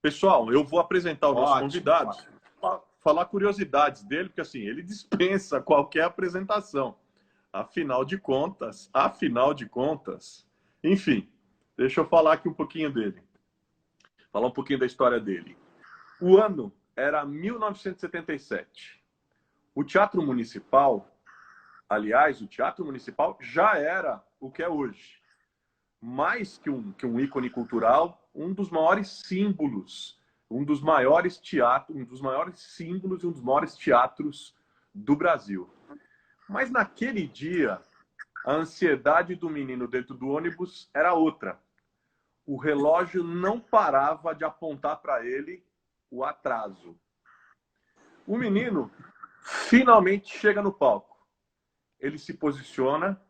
Pessoal, eu vou apresentar os nossos Ótimo, convidados, ótimo. falar curiosidades dele, porque assim, ele dispensa qualquer apresentação. Afinal de contas, enfim, deixa eu falar aqui um pouquinho dele. Falar um pouquinho da história dele. O ano era 1977. O Teatro Municipal, aliás, o Teatro Municipal já era o que é hoje. Mais que um ícone cultural, um dos maiores símbolos, um dos maiores teatros, um dos maiores símbolos e um dos maiores teatros do Brasil. Mas naquele dia, a ansiedade do menino dentro do ônibus era outra. O relógio não parava de apontar para ele o atraso. O menino finalmente chega no palco. Ele se posiciona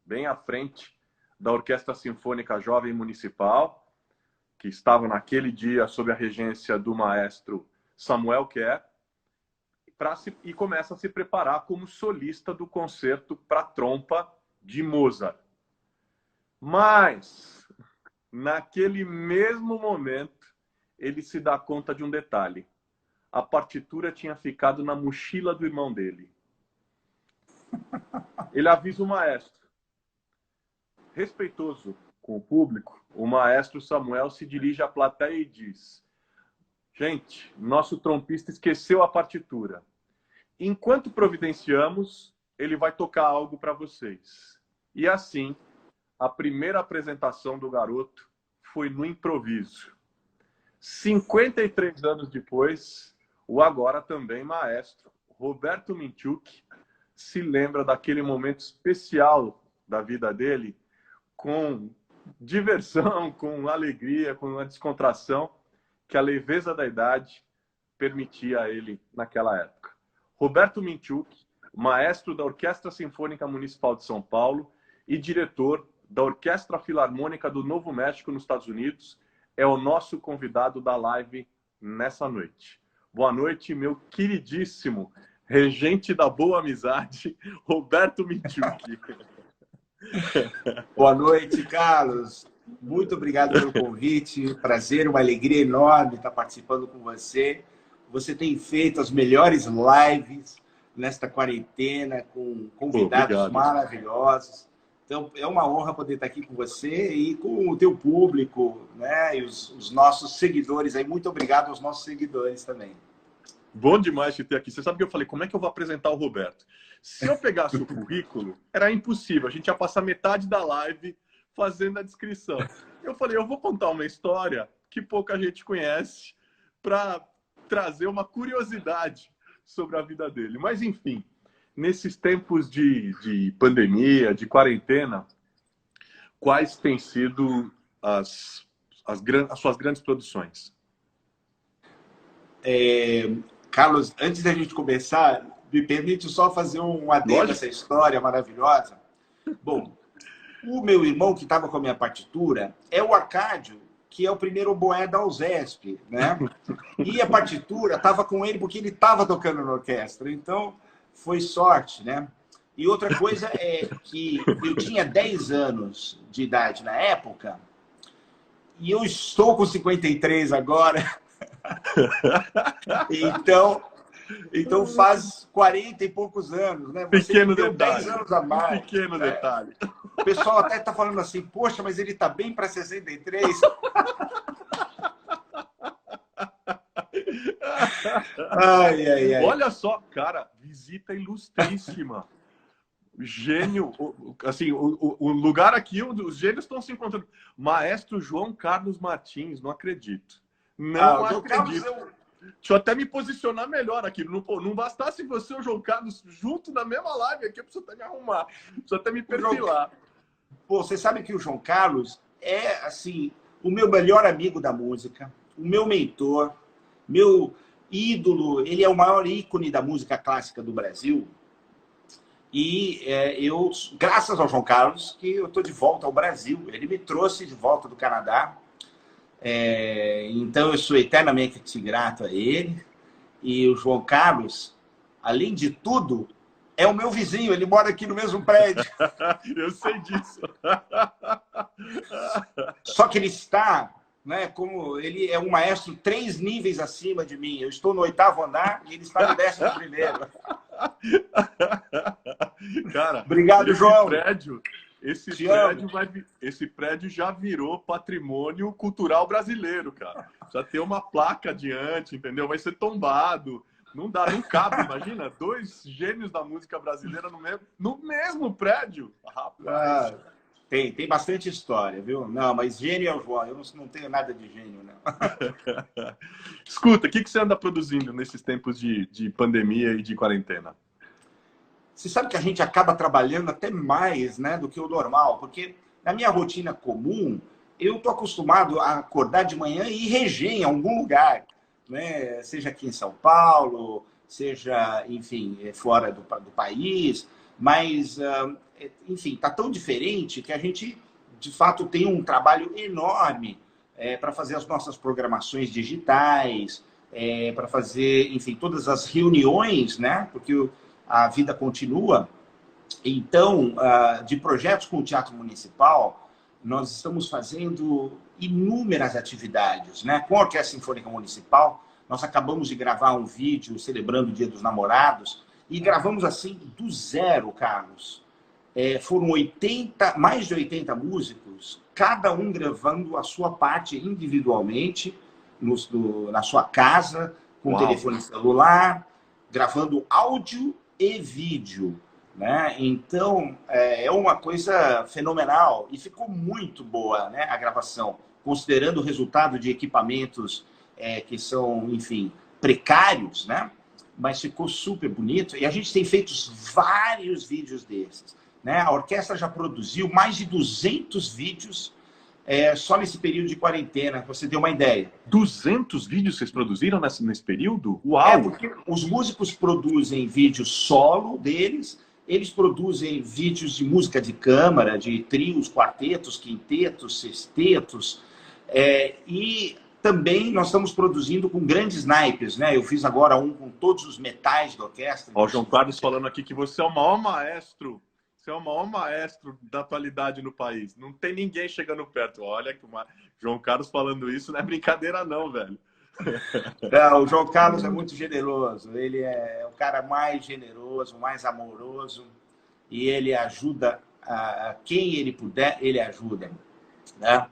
bem à frente da Orquestra Sinfônica Jovem Municipal, que estava naquele dia sob a regência do maestro Samuel Kerr, e começa a se preparar como solista do concerto para trompa de Mozart. Mas, naquele mesmo momento, ele se dá conta de um detalhe. A partitura tinha ficado na mochila do irmão dele. Ele avisa o maestro. Respeitoso com o público, o maestro Samuel se dirige à plateia e diz: gente, nosso trompista esqueceu a partitura. Enquanto providenciamos, ele vai tocar algo para vocês. E assim, a primeira apresentação do garoto foi no improviso. 53 anos depois, o agora também maestro Roberto Minchuk se lembra daquele momento especial da vida dele, com diversão, com alegria, com uma descontração que a leveza da idade permitia a ele naquela época. Roberto Minchuk, maestro da Orquestra Sinfônica Municipal de São Paulo e diretor da Orquestra Filarmônica do Novo México, nos Estados Unidos, é o nosso convidado da live nessa noite. Boa noite, meu queridíssimo regente da boa amizade, Roberto Minchuk. Boa noite, Carlos. Muito obrigado pelo convite. Prazer, uma alegria enorme estar participando com você. Você tem feito as melhores lives nesta quarentena, com convidados maravilhosos. Então, é uma honra poder estar aqui com você e com o teu público, né? E os nossos seguidores aí. Muito obrigado aos nossos seguidores também. Bom demais te ter aqui. Você sabe que eu falei, como é que eu vou apresentar o Roberto? Se eu pegasse o currículo, era impossível. A gente ia passar metade da live fazendo a descrição. Eu falei, eu vou contar uma história que pouca gente conhece para trazer uma curiosidade sobre a vida dele. Mas, enfim, nesses tempos de pandemia, de quarentena, quais têm sido as suas grandes produções? Carlos, antes da gente começar, me permite só fazer um adendo a essa história maravilhosa. Bom, o meu irmão que estava com a minha partitura é o Arcádio, que é o primeiro oboé da USESP, né? E a partitura estava com ele porque ele estava tocando na orquestra, então foi sorte, né? E outra coisa é que eu tinha 10 anos de idade na época e eu estou com 53 agora. Então faz 40 e poucos anos, né? Você Pequeno deu detalhe. 10 anos a mais. Pequeno detalhe. O pessoal até está falando assim, poxa, mas ele está bem para 63. Ai. Olha só, cara, visita ilustríssima. Gênio, assim, o lugar aqui, os gênios estão se encontrando. Maestro João Carlos Martins, não acredito. Não acredito. Deixa eu até me posicionar melhor aqui. Não bastasse você e o João Carlos junto na mesma live aqui, eu preciso até me arrumar. Preciso até me perfilar. Pô, você sabe que o João Carlos é, assim, o meu melhor amigo da música, o meu mentor, meu ídolo. Ele é o maior ícone da música clássica do Brasil. E eu, graças ao João Carlos, que eu estou de volta ao Brasil. Ele me trouxe de volta do Canadá. Então eu sou eternamente grato a ele. E o João Carlos, além de tudo, é o meu vizinho. Ele mora aqui no mesmo prédio. Eu sei disso. Só que ele está né? Como ele é um maestro 3 níveis acima de mim. Eu estou no 8º andar e ele está no 11º. Cara, obrigado, João. Esse prédio já virou patrimônio cultural brasileiro, cara. Já tem uma placa adiante, entendeu? Vai ser tombado. Não dá, não cabe. Imagina, 2 gênios da música brasileira no mesmo prédio. Rapaz. Tem bastante história, viu? Não, mas gênio é o João. Eu não tenho nada de gênio, não. Escuta, o que você anda produzindo nesses tempos de pandemia e de quarentena? Você sabe que a gente acaba trabalhando até mais, né, do que o normal, porque na minha rotina comum, eu estou acostumado a acordar de manhã e ir reger em algum lugar, né? Seja aqui em São Paulo, seja, enfim, fora do país, mas, enfim, está tão diferente que a gente, de fato, tem um trabalho enorme para fazer as nossas programações digitais, para fazer, enfim, todas as reuniões, né? Porque a vida continua. Então, de projetos com o Teatro Municipal, nós estamos fazendo inúmeras atividades, né? Com a Orquestra Sinfônica Municipal, nós acabamos de gravar um vídeo celebrando o Dia dos Namorados e gravamos assim do zero, Carlos. Foram mais de 80 músicos, cada um gravando a sua parte individualmente na sua casa, com telefone celular, gravando áudio e vídeo, né? Então, é uma coisa fenomenal e ficou muito boa, né, a gravação, considerando o resultado de equipamentos que são, enfim, precários, né? Mas ficou super bonito e a gente tem feito vários vídeos desses, né? A orquestra já produziu mais de 200 vídeos só nesse período de quarentena, para você ter uma ideia. 200 vídeos vocês produziram nesse período? Uau! Porque os músicos produzem vídeo solo deles, eles produzem vídeos de música de câmara, de trios, quartetos, quintetos, sextetos, e também nós estamos produzindo com grandes naipes, né? Eu fiz agora um com todos os metais da orquestra. Ó, o João Carlos falando aqui que você é o maior maestro. Você é o maior maestro da atualidade no país. Não tem ninguém chegando perto. Olha que João Carlos falando isso não é brincadeira não, velho. Não, o João Carlos é muito generoso. Ele é o cara mais generoso, mais amoroso. E ele ajuda a quem ele puder, ele ajuda, né?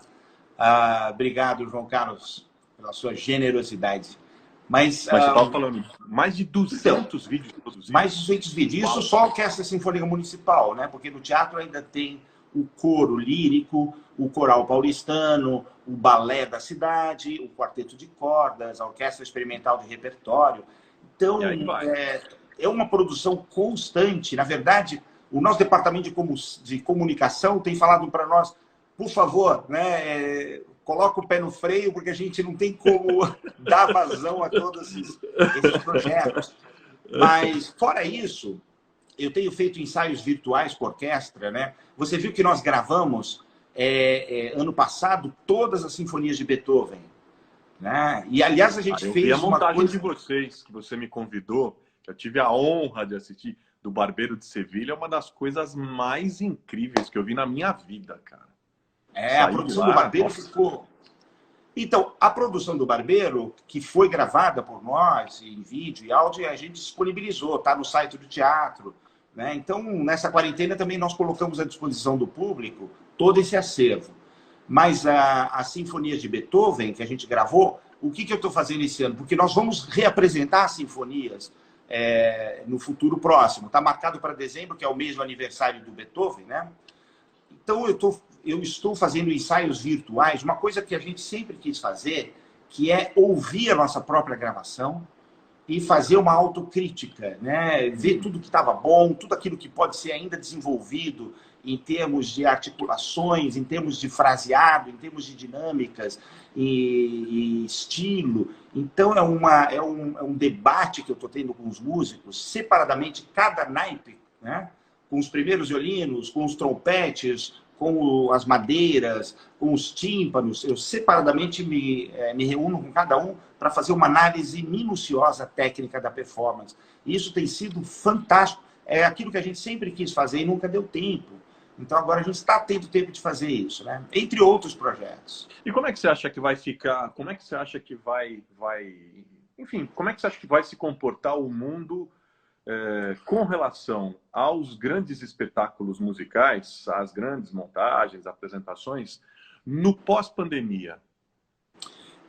Obrigado, João Carlos, pela sua generosidade. Mas você estava falando mais de 200 vídeos produzidos. Mais de 200 vídeos. Isso só a Orquestra Sinfônica Municipal, né? Porque no teatro ainda tem o coro lírico, o coral paulistano, o balé da cidade, o quarteto de cordas, a Orquestra Experimental de Repertório. Então, é uma produção constante. Na verdade, o nosso departamento de comunicação tem falado para nós, por favor, né? Coloca o pé no freio, porque a gente não tem como dar vazão a todos esses projetos. Mas, fora isso, eu tenho feito ensaios virtuais com a orquestra, né? Você viu que nós gravamos, ano passado, todas as sinfonias de Beethoven, né? E, aliás, a gente fez a montagem de vocês, que você me convidou, que eu tive a honra de assistir, do Barbeiro de Sevilha, é uma das coisas mais incríveis que eu vi na minha vida, cara. A produção do Barbeiro ficou... Então, a produção do Barbeiro, que foi gravada por nós, em vídeo e áudio, a gente disponibilizou, está no site do teatro, né? Então, nessa quarentena também nós colocamos à disposição do público todo esse acervo. Mas as sinfonias de Beethoven, que a gente gravou, o que eu estou fazendo esse ano? Porque nós vamos reapresentar as sinfonias no futuro próximo. Está marcado para dezembro, que é o mês do aniversário do Beethoven, né? Então, eu estou fazendo ensaios virtuais, uma coisa que a gente sempre quis fazer, que é ouvir a nossa própria gravação e fazer uma autocrítica, né? Ver tudo que estava bom, tudo aquilo que pode ser ainda desenvolvido em termos de articulações, em termos de fraseado, em termos de dinâmicas e estilo. Então, é um debate que eu estou tendo com os músicos, separadamente, cada naipe, né? Com os primeiros violinos, com os trompetes, com as madeiras, com os tímpanos. Eu separadamente me reúno com cada um para fazer uma análise minuciosa técnica da performance. E isso tem sido fantástico. É aquilo que a gente sempre quis fazer e nunca deu tempo. Então agora a gente está tendo tempo de fazer isso, né? Entre outros projetos. E como é que você acha que vai ficar? Como é que você acha que enfim, como é que você acha que vai se comportar o mundo com relação aos grandes espetáculos musicais, às grandes montagens, apresentações, no pós-pandemia?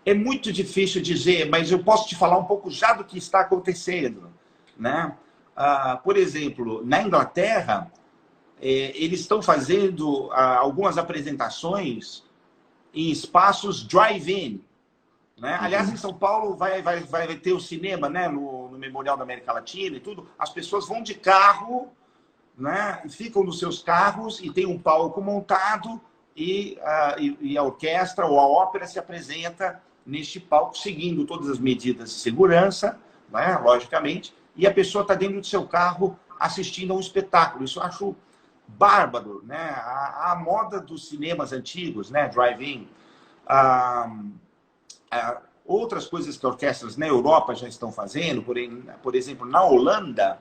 É muito difícil dizer, mas eu posso te falar um pouco já do que está acontecendo, né? Por exemplo, na Inglaterra, eles estão fazendo algumas apresentações em espaços drive-in, né? Aliás, em São Paulo vai ter o cinema, né? No Memorial da América Latina e tudo. As pessoas vão de carro, né? E ficam nos seus carros e tem um palco montado e a orquestra ou a ópera se apresenta neste palco, seguindo todas as medidas de segurança, né? Logicamente, e a pessoa está dentro do seu carro assistindo a um espetáculo. Isso eu acho bárbaro, né? A moda dos cinemas antigos, né? Drive-in. Outras coisas que orquestras na Europa já estão fazendo, por exemplo, na Holanda,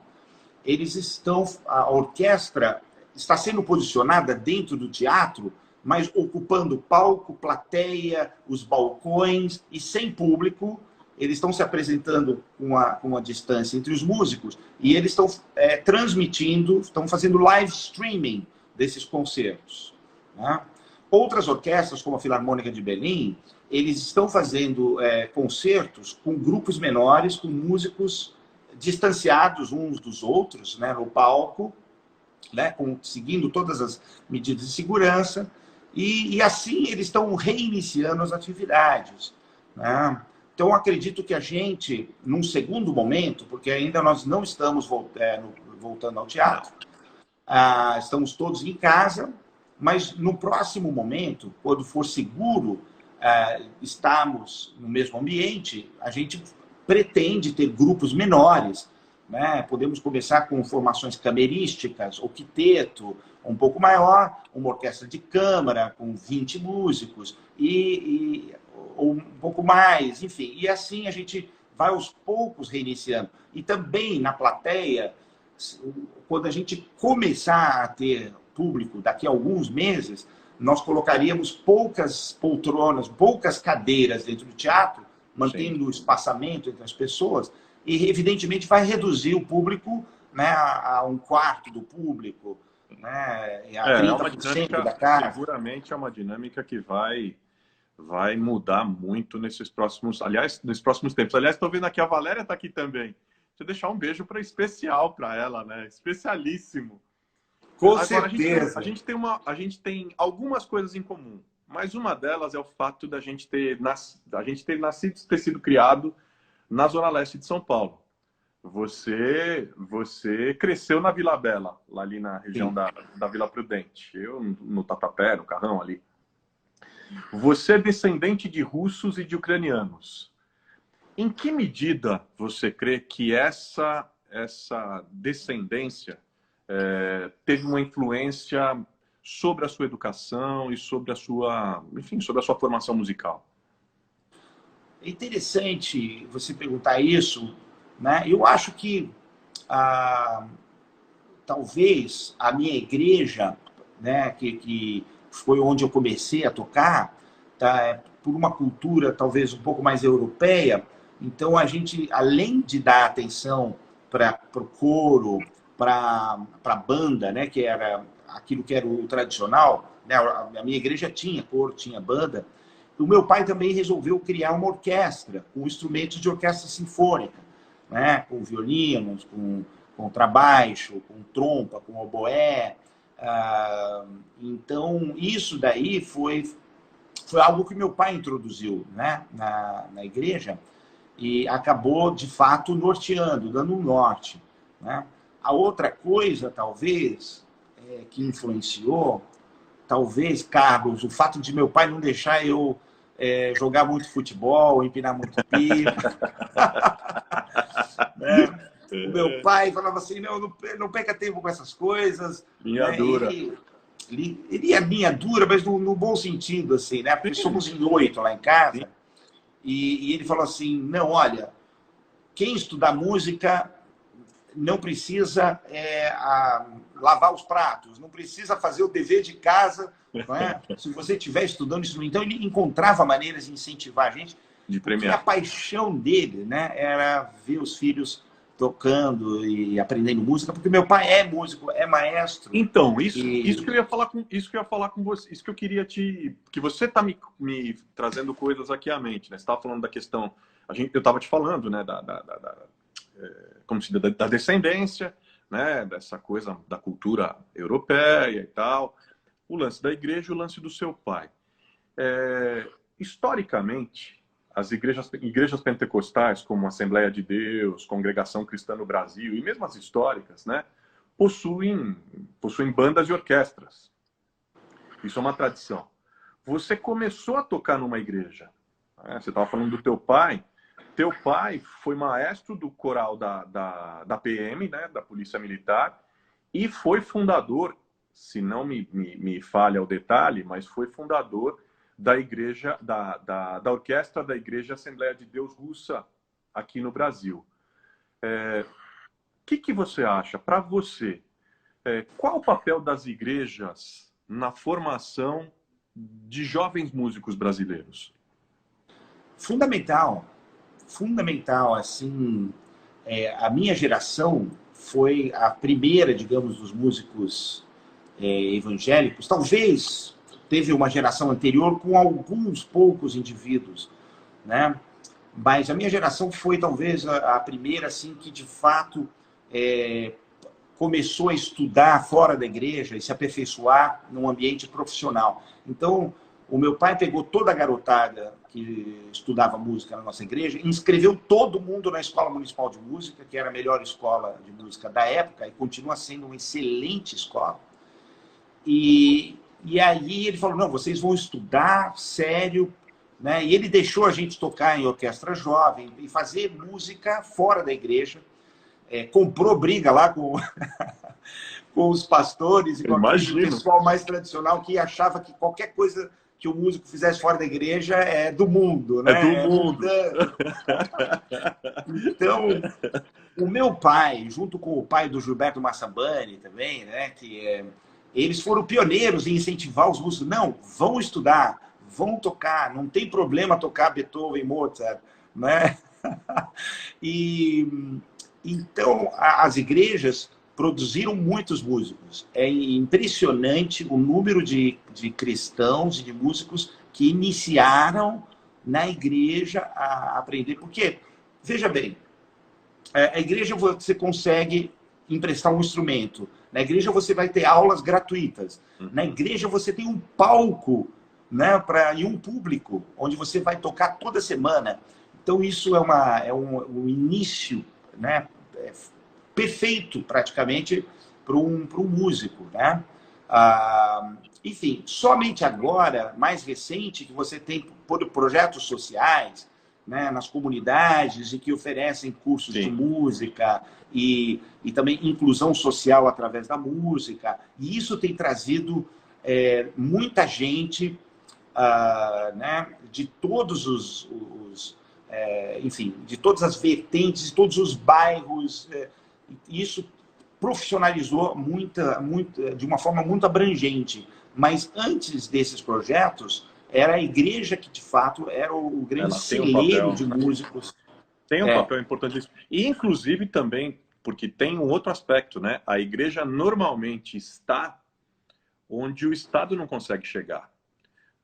a orquestra está sendo posicionada dentro do teatro, mas ocupando palco, plateia, os balcões e sem público. Eles estão se apresentando com uma distância entre os músicos e eles estão transmitindo, estão fazendo live streaming desses concertos, né? Outras orquestras, como a Filarmônica de Berlim, eles estão fazendo concertos com grupos menores, com músicos distanciados uns dos outros, né, no palco, né, seguindo todas as medidas de segurança, e assim eles estão reiniciando as atividades, né? Então, acredito que a gente, num segundo momento, porque ainda nós não estamos voltando ao teatro, estamos todos em casa, mas no próximo momento, quando for seguro estarmos no mesmo ambiente, a gente pretende ter grupos menores, né? Podemos começar com formações camerísticas, ou quinteto, um pouco maior, uma orquestra de câmara com 20 músicos, ou um pouco mais, enfim. E assim a gente vai aos poucos reiniciando. E também na plateia, quando a gente começar a ter público daqui a alguns meses, nós colocaríamos poucas poltronas, poucas cadeiras dentro do teatro, mantendo o espaçamento entre as pessoas, e evidentemente vai reduzir o público, né, a um quarto do público, né, a 30% da casa. Seguramente é uma dinâmica que vai mudar muito nesses próximos tempos. Aliás, estou vendo aqui, a Valéria está aqui também. Deixa eu deixar um beijo especial para ela, né? Especialíssimo. Com certeza. A gente tem algumas coisas em comum, mas uma delas é o fato da gente ter nascido, ter sido criado na Zona Leste de São Paulo. Você cresceu na Vila Bela, lá ali na região da Vila Prudente. Eu no Tatuapé, no Carrão ali. Você é descendente de russos e de ucranianos. Em que medida você crê que essa descendência teve uma influência sobre a sua educação e sobre a sua formação musical? É interessante você perguntar isso, né? Eu acho que talvez a minha igreja, né, que foi onde eu comecei a tocar, tá, por uma cultura talvez um pouco mais europeia, então a gente, além de dar atenção para o coro, para a banda, né, que era aquilo que era o tradicional, né, a minha igreja tinha coro, tinha banda. O meu pai também resolveu criar uma orquestra, com instrumentos de orquestra sinfônica, né, com violinos, com contrabaixo, com trompa, com oboé. Então, isso daí foi algo que meu pai introduziu, né, na igreja, e acabou, de fato, norteando, dando um norte, né? A outra coisa, talvez, que influenciou, talvez, Carlos, o fato de meu pai não deixar eu jogar muito futebol, empinar muito pipa. Né? O meu pai falava assim, não perca tempo com essas coisas. Linha dura. Ele é linha dura, mas no bom sentido, assim, né? Porque somos em 8 lá em casa. E ele falou assim, não, olha, quem estudar música não precisa lavar os pratos, não precisa fazer o dever de casa, não é? Se você estiver estudando isso. Então, ele encontrava maneiras de incentivar a gente, De porque premiar. a paixão dele, né, era ver os filhos tocando e aprendendo música, porque meu pai é músico, é maestro. Então, isso que eu ia falar com você, isso que eu queria que você está me trazendo coisas aqui à mente, né? Você estava falando da questão, eu estava te falando, né, como se da descendência, né, dessa coisa da cultura europeia e tal, o lance da igreja e o lance do seu pai. Historicamente, as igrejas pentecostais, como Assembleia de Deus, Congregação Cristã no Brasil, e mesmo as históricas, né, possuem bandas e orquestras. Isso é uma tradição. Você começou a tocar numa igreja. Né? Você estava falando do teu pai. Teu pai foi maestro do coral da PM, né, da Polícia Militar, e foi fundador, se não me falha o detalhe, mas foi fundador da igreja, da orquestra da Igreja Assembleia de Deus Russa aqui no Brasil. O que você acha, para você, qual o papel das igrejas na formação de jovens músicos brasileiros? Fundamental, fundamental, assim, a minha geração foi a primeira, digamos, dos músicos evangélicos. Talvez teve uma geração anterior com alguns poucos indivíduos, né? Mas a minha geração foi talvez a primeira, assim, que de fato começou a estudar fora da igreja e se aperfeiçoar num ambiente profissional. Então, o meu pai pegou toda a garotada que estudava música na nossa igreja e inscreveu todo mundo na Escola Municipal de Música, que era a melhor escola de música da época e continua sendo uma excelente escola. E aí ele falou, não, vocês vão estudar sério, né? E ele deixou a gente tocar em orquestra jovem e fazer música fora da igreja. Comprou briga lá com os pastores e com aquele pessoal mais tradicional que achava que qualquer coisa que o músico fizesse fora da igreja é do mundo, né? É do mundo. Então, o meu pai, junto com o pai do Gilberto Massambani também, né? Eles foram pioneiros em incentivar os músicos. Não, vão estudar, vão tocar, não tem problema tocar Beethoven, Mozart, né? Então, as igrejas produziram muitos músicos. É impressionante o número de cristãos e de músicos que iniciaram na igreja a aprender. Porque, veja bem, a igreja você consegue emprestar um instrumento. Na igreja você vai ter aulas gratuitas. Na igreja você tem um palco, né, e um público, onde você vai tocar toda semana. Então, isso é um início, né, perfeito, praticamente, para um músico. Né? Enfim, somente agora, mais recente, que você tem projetos sociais, né, nas comunidades e que oferecem cursos de música e também inclusão social através da música. E isso tem trazido muita gente, né, de todos enfim, de todas as vertentes, de todos os bairros. Isso profissionalizou de uma forma muito abrangente. Mas antes desses projetos, era a igreja que, de fato, era o grande celeiro de músicos. Tem um papel importante. E, inclusive, também, porque tem um outro aspecto, né? A igreja normalmente está onde o Estado não consegue chegar.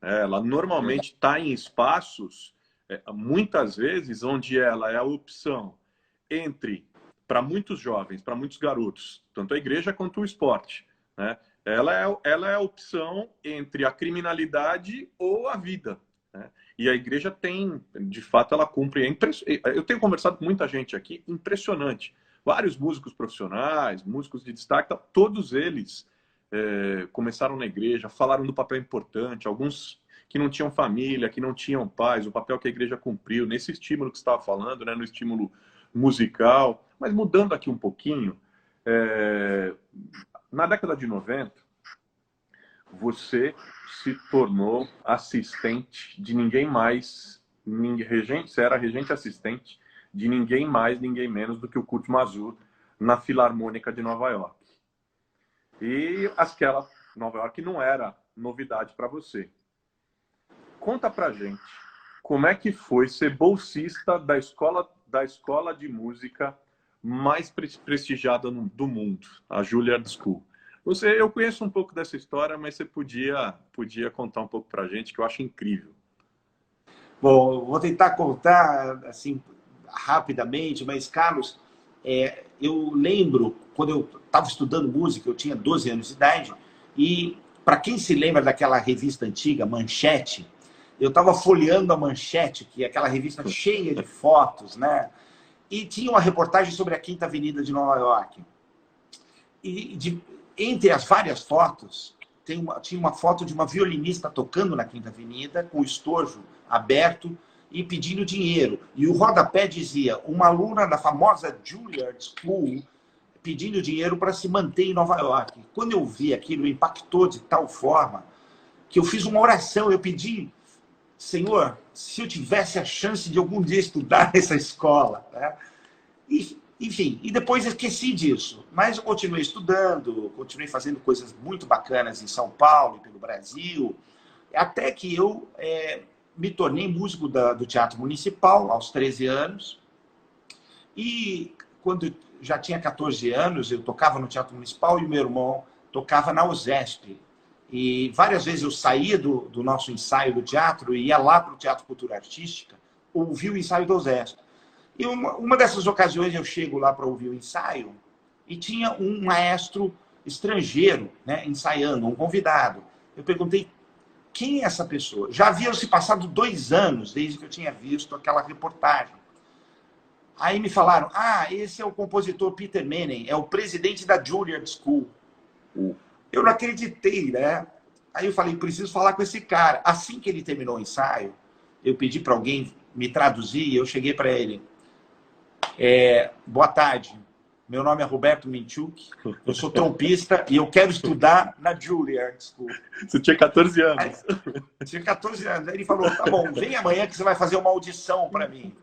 Ela normalmente está em espaços, muitas vezes, onde ela é a opção entre, para muitos jovens, para muitos garotos, tanto a igreja quanto o esporte, né? Ela é a opção entre a criminalidade ou a vida. Né? E a igreja tem, de fato, ela cumpre. Eu tenho conversado com muita gente aqui, impressionante. Vários músicos profissionais, músicos de destaque, todos eles começaram na igreja, falaram do papel importante, alguns que não tinham família, que não tinham pais, o papel que a igreja cumpriu, nesse estímulo que você estava falando, né, no estímulo musical. Mas mudando aqui um pouquinho, na década de 90, você se tornou assistente de ninguém mais, você era regente assistente de ninguém mais, ninguém menos do que o Kurt Masur, na Filarmônica de Nova York. E aquela Nova York não era novidade para você. Conta pra gente, como é que foi ser bolsista da escola de música mais prestigiada do mundo, a Juilliard School. Eu conheço um pouco dessa história, mas você podia contar um pouco pra gente, que eu acho incrível. Bom, vou tentar contar assim rapidamente, mas, Carlos, eu lembro, quando eu estava estudando música, eu tinha 12 anos de idade, e para quem se lembra daquela revista antiga, Manchete, eu estava folheando a Manchete, que é aquela revista cheia de fotos, né? E tinha uma reportagem sobre a Quinta Avenida de Nova York. Entre as várias fotos, tinha uma foto de uma violinista tocando na Quinta Avenida, com o estojo aberto e pedindo dinheiro. E o rodapé dizia, uma aluna da famosa Juilliard School pedindo dinheiro para se manter em Nova York. Quando eu vi aquilo, impactou de tal forma que eu fiz uma oração. Eu pedi, Senhor, se eu tivesse a chance de algum dia estudar nessa escola. Né? Enfim, e depois esqueci disso. Mas eu continuei estudando, continuei fazendo coisas muito bacanas em São Paulo e pelo Brasil, até que eu me tornei músico do Teatro Municipal, aos 13 anos. E quando já tinha 14 anos, eu tocava no Teatro Municipal e o meu irmão tocava na USESP. E várias vezes eu saía do nosso ensaio do teatro e ia lá para o Teatro Cultura Artística ouvir o ensaio da USESP. E uma dessas ocasiões eu chego lá para ouvir o ensaio e tinha um maestro estrangeiro, né, ensaiando, um convidado. Eu perguntei, quem é essa pessoa? Já haviam se passado 2 anos desde que eu tinha visto aquela reportagem. Aí me falaram, esse é o compositor Peter Mennen, é o presidente da Juilliard School. Eu não acreditei, né? Aí eu falei, preciso falar com esse cara. Assim que ele terminou o ensaio, eu pedi para alguém me traduzir e eu cheguei para ele. Boa tarde, meu nome é Roberto Minchuk, eu sou trompista e eu quero estudar na Juilliard School. Você tinha 14 anos. Aí, tinha 14 anos. Aí ele falou, tá bom, vem amanhã que você vai fazer uma audição para mim.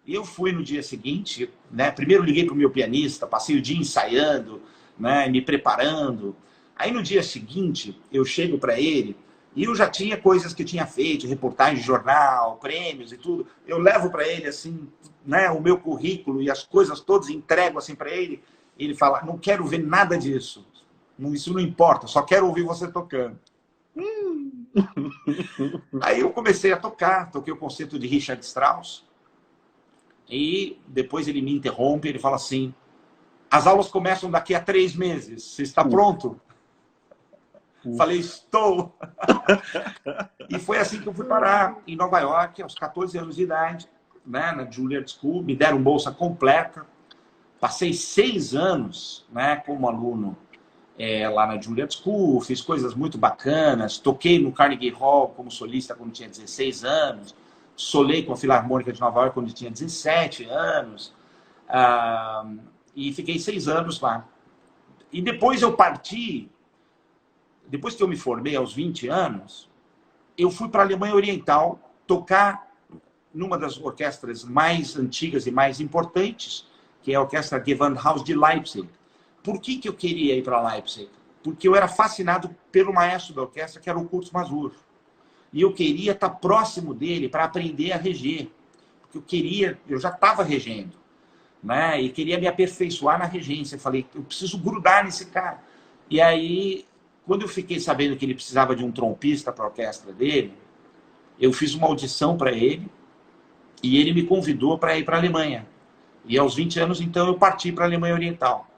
E eu fui no dia seguinte, né? Primeiro liguei para o meu pianista, passei o dia ensaiando, né? Me preparando. Aí no dia seguinte, eu chego para ele e eu já tinha coisas que tinha feito, reportagem de jornal, prêmios e tudo. Eu levo para ele assim, né, o meu currículo e as coisas todas, entrego assim para ele. Ele fala, não quero ver nada disso. Isso não importa, só quero ouvir você tocando. Aí eu comecei a tocar, toquei o concerto de Richard Strauss. E depois ele me interrompe, ele fala assim, as aulas começam daqui a 3 meses, você está pronto? Falei, estou! E foi assim que eu fui parar em Nova York, aos 14 anos de idade, né, na Juilliard School, me deram bolsa completa, passei 6 anos, né, como aluno lá na Juilliard School, fiz coisas muito bacanas, toquei no Carnegie Hall como solista quando tinha 16 anos, solei com a Filarmônica de Nova York quando tinha 17 anos, e fiquei 6 anos lá. E depois eu parti, depois que eu me formei aos 20 anos, eu fui para a Alemanha Oriental tocar numa das orquestras mais antigas e mais importantes, que é a Orquestra Gewandhaus de Leipzig. Por que eu queria ir para Leipzig? Porque eu era fascinado pelo maestro da orquestra, que era o Kurz Masur. E eu queria estar próximo dele para aprender a reger. Porque eu já estava regendo, né? E queria me aperfeiçoar na regência. Eu falei, eu preciso grudar nesse cara. E aí, quando eu fiquei sabendo que ele precisava de um trompista para a orquestra dele, eu fiz uma audição para ele e ele me convidou para ir para a Alemanha. E aos 20 anos, então, eu parti para a Alemanha Oriental.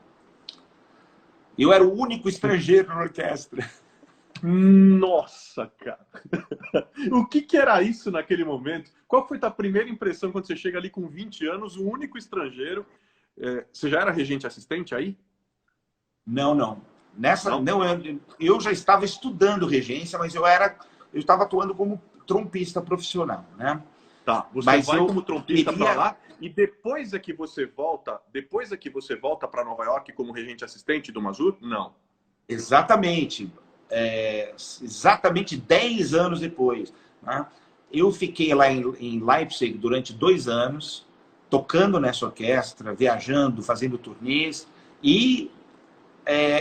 Eu era o único estrangeiro na orquestra. Nossa, cara! O que era isso naquele momento? Qual foi a tua primeira impressão quando você chega ali com 20 anos, o único estrangeiro? Você já era regente assistente aí? Não. Eu já estava estudando regência, mas eu estava atuando como trompista profissional, né? Tá, você vai como trompista para lá e depois é que você volta para Nova York como regente assistente do Masur? Não. Exatamente. Exatamente 10 anos depois, né? Eu fiquei lá em Leipzig durante 2 anos, tocando nessa orquestra, viajando, fazendo turnês e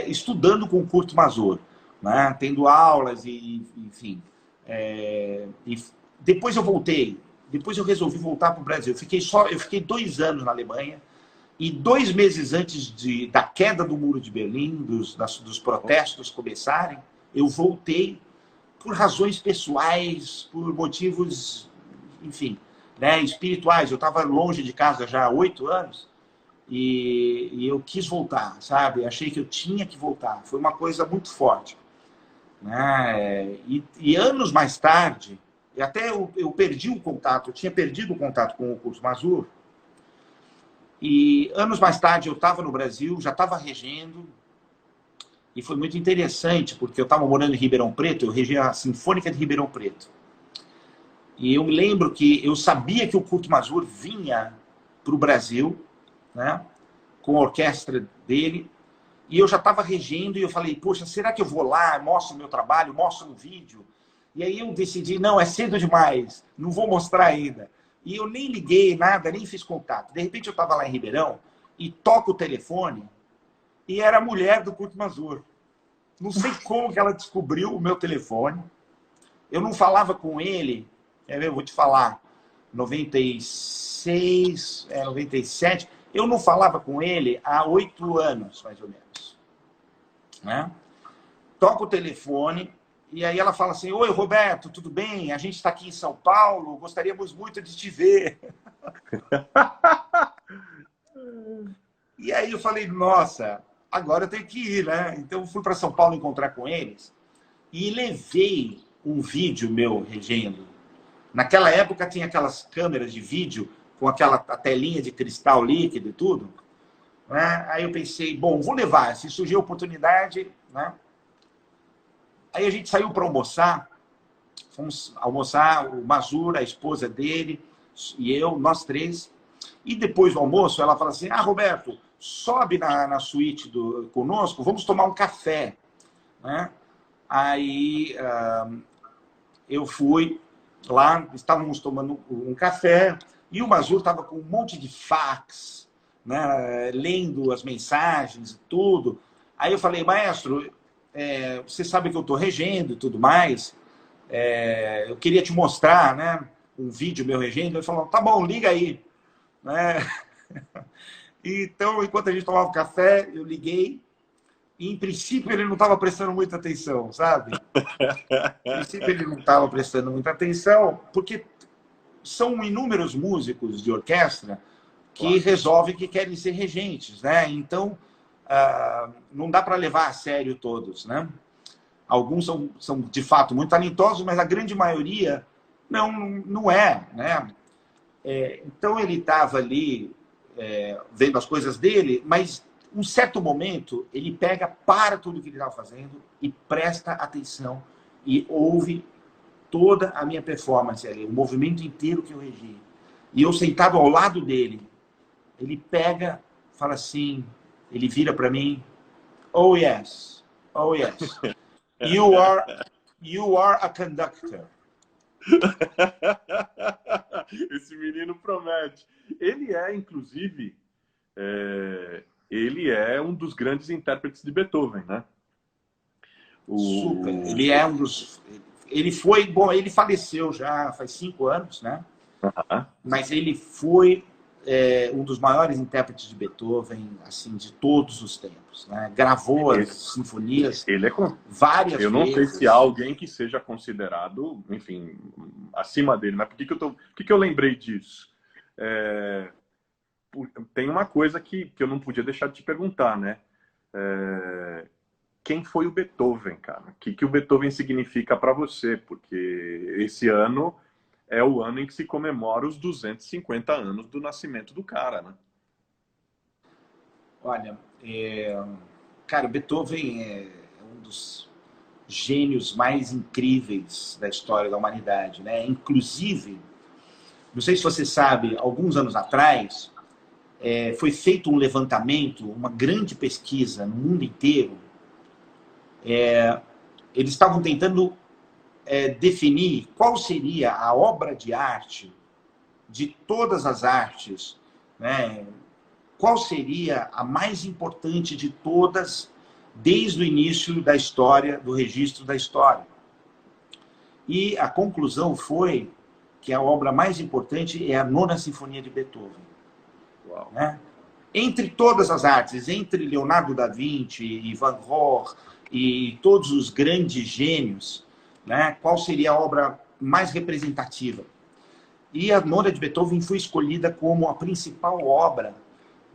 estudando com o Kurt Masur, né? Tendo aulas e, enfim. E depois eu voltei, depois eu resolvi voltar para o Brasil. Eu fiquei 2 anos na Alemanha e 2 meses antes da queda do Muro de Berlim, dos protestos começarem, eu voltei por razões pessoais, por motivos, enfim, né, espirituais. Eu estava longe de casa já há 8 anos e eu quis voltar, sabe? Achei que eu tinha que voltar. Foi uma coisa muito forte. Né? E anos mais tarde, até eu perdi o contato, eu tinha perdido o contato com o Kurt Masur. E anos mais tarde eu estava no Brasil, já estava regendo. E foi muito interessante, porque eu estava morando em Ribeirão Preto, eu regia a Sinfônica de Ribeirão Preto. E eu me lembro que eu sabia que o Kurt Masur vinha para o Brasil, né, com a orquestra dele, e eu já estava regendo, e eu falei, poxa, será que eu vou lá, mostro o meu trabalho, mostro um vídeo? E aí eu decidi, não, é cedo demais, não vou mostrar ainda. E eu nem liguei nada, nem fiz contato. De repente eu estava lá em Ribeirão, e toco o telefone, e era a mulher do Kurt Masur. Não sei como que ela descobriu o meu telefone. Eu não falava com ele, eu vou te falar, 96, 97, eu não falava com ele há 8 anos, mais ou menos. Né? Toco o telefone, e aí ela fala assim, oi, Roberto, tudo bem? A gente está aqui em São Paulo, gostaríamos muito de te ver. E aí eu falei, nossa, agora eu tenho que ir, né? Então eu fui para São Paulo encontrar com eles e levei um vídeo meu regendo. Naquela época tinha aquelas câmeras de vídeo com aquela telinha de cristal líquido e tudo. Né? Aí eu pensei, bom, vou levar, se surgir a oportunidade, né? Aí a gente saiu para almoçar, fomos almoçar, o Masur, a esposa dele e eu, nós 3. E depois do almoço ela fala assim, Roberto, sobe na suíte conosco, vamos tomar um café. Né? Aí eu fui lá, estávamos tomando um café, e o Masur estava com um monte de fax, né, lendo as mensagens e tudo. Aí eu falei, maestro, você sabe que eu estou regendo e tudo mais, eu queria te mostrar, né, um vídeo meu regendo. Ele falou, tá bom, liga aí. Né? Então, enquanto a gente tomava café, eu liguei, e em princípio ele não estava prestando muita atenção, sabe? Em princípio ele não estava prestando muita atenção, porque são inúmeros músicos de orquestra que resolvem que querem ser regentes, né? Então, não dá para levar a sério todos, né? Alguns são de fato muito talentosos, mas a grande maioria não é, né? Então ele estava ali vendo as coisas dele, mas um certo momento ele para tudo que ele estava fazendo e presta atenção e ouve toda a minha performance ali, o movimento inteiro que eu regi. E eu sentado ao lado dele, ele fala assim, ele vira para mim, oh yes, you are a conductor. Esse menino promete. Ele inclusive, ele é um dos grandes intérpretes de Beethoven, né? Super. Ele é um dos... Ele foi... Bom, ele faleceu já faz 5 anos, né? Mas ele foi um dos maiores intérpretes de Beethoven, assim, de todos os tempos, né? Gravou as sinfonias várias vezes. Eu não sei se há alguém que seja considerado, enfim, acima dele. Mas por que eu lembrei disso? Tem uma coisa que eu não podia deixar de te perguntar, né? Quem foi o Beethoven, cara? O que o Beethoven significa para você? Porque esse ano é o ano em que se comemora os 250 anos do nascimento do cara, né? Olha, cara, Beethoven é um dos gênios mais incríveis da história da humanidade, né? Inclusive, não sei se você sabe, alguns anos atrás, foi feito um levantamento, uma grande pesquisa no mundo inteiro. Eles estavam tentando definir qual seria a obra de arte de todas as artes né? Qual seria a mais importante de todas desde o início da história, do registro da história? E a conclusão foi que a obra mais importante é a Nona Sinfonia de Beethoven. Uau. Né? Entre todas as artes, entre Leonardo da Vinci e Van Gogh e todos os grandes gênios, né, qual seria a obra mais representativa? E a Nona de Beethoven foi escolhida como a principal obra,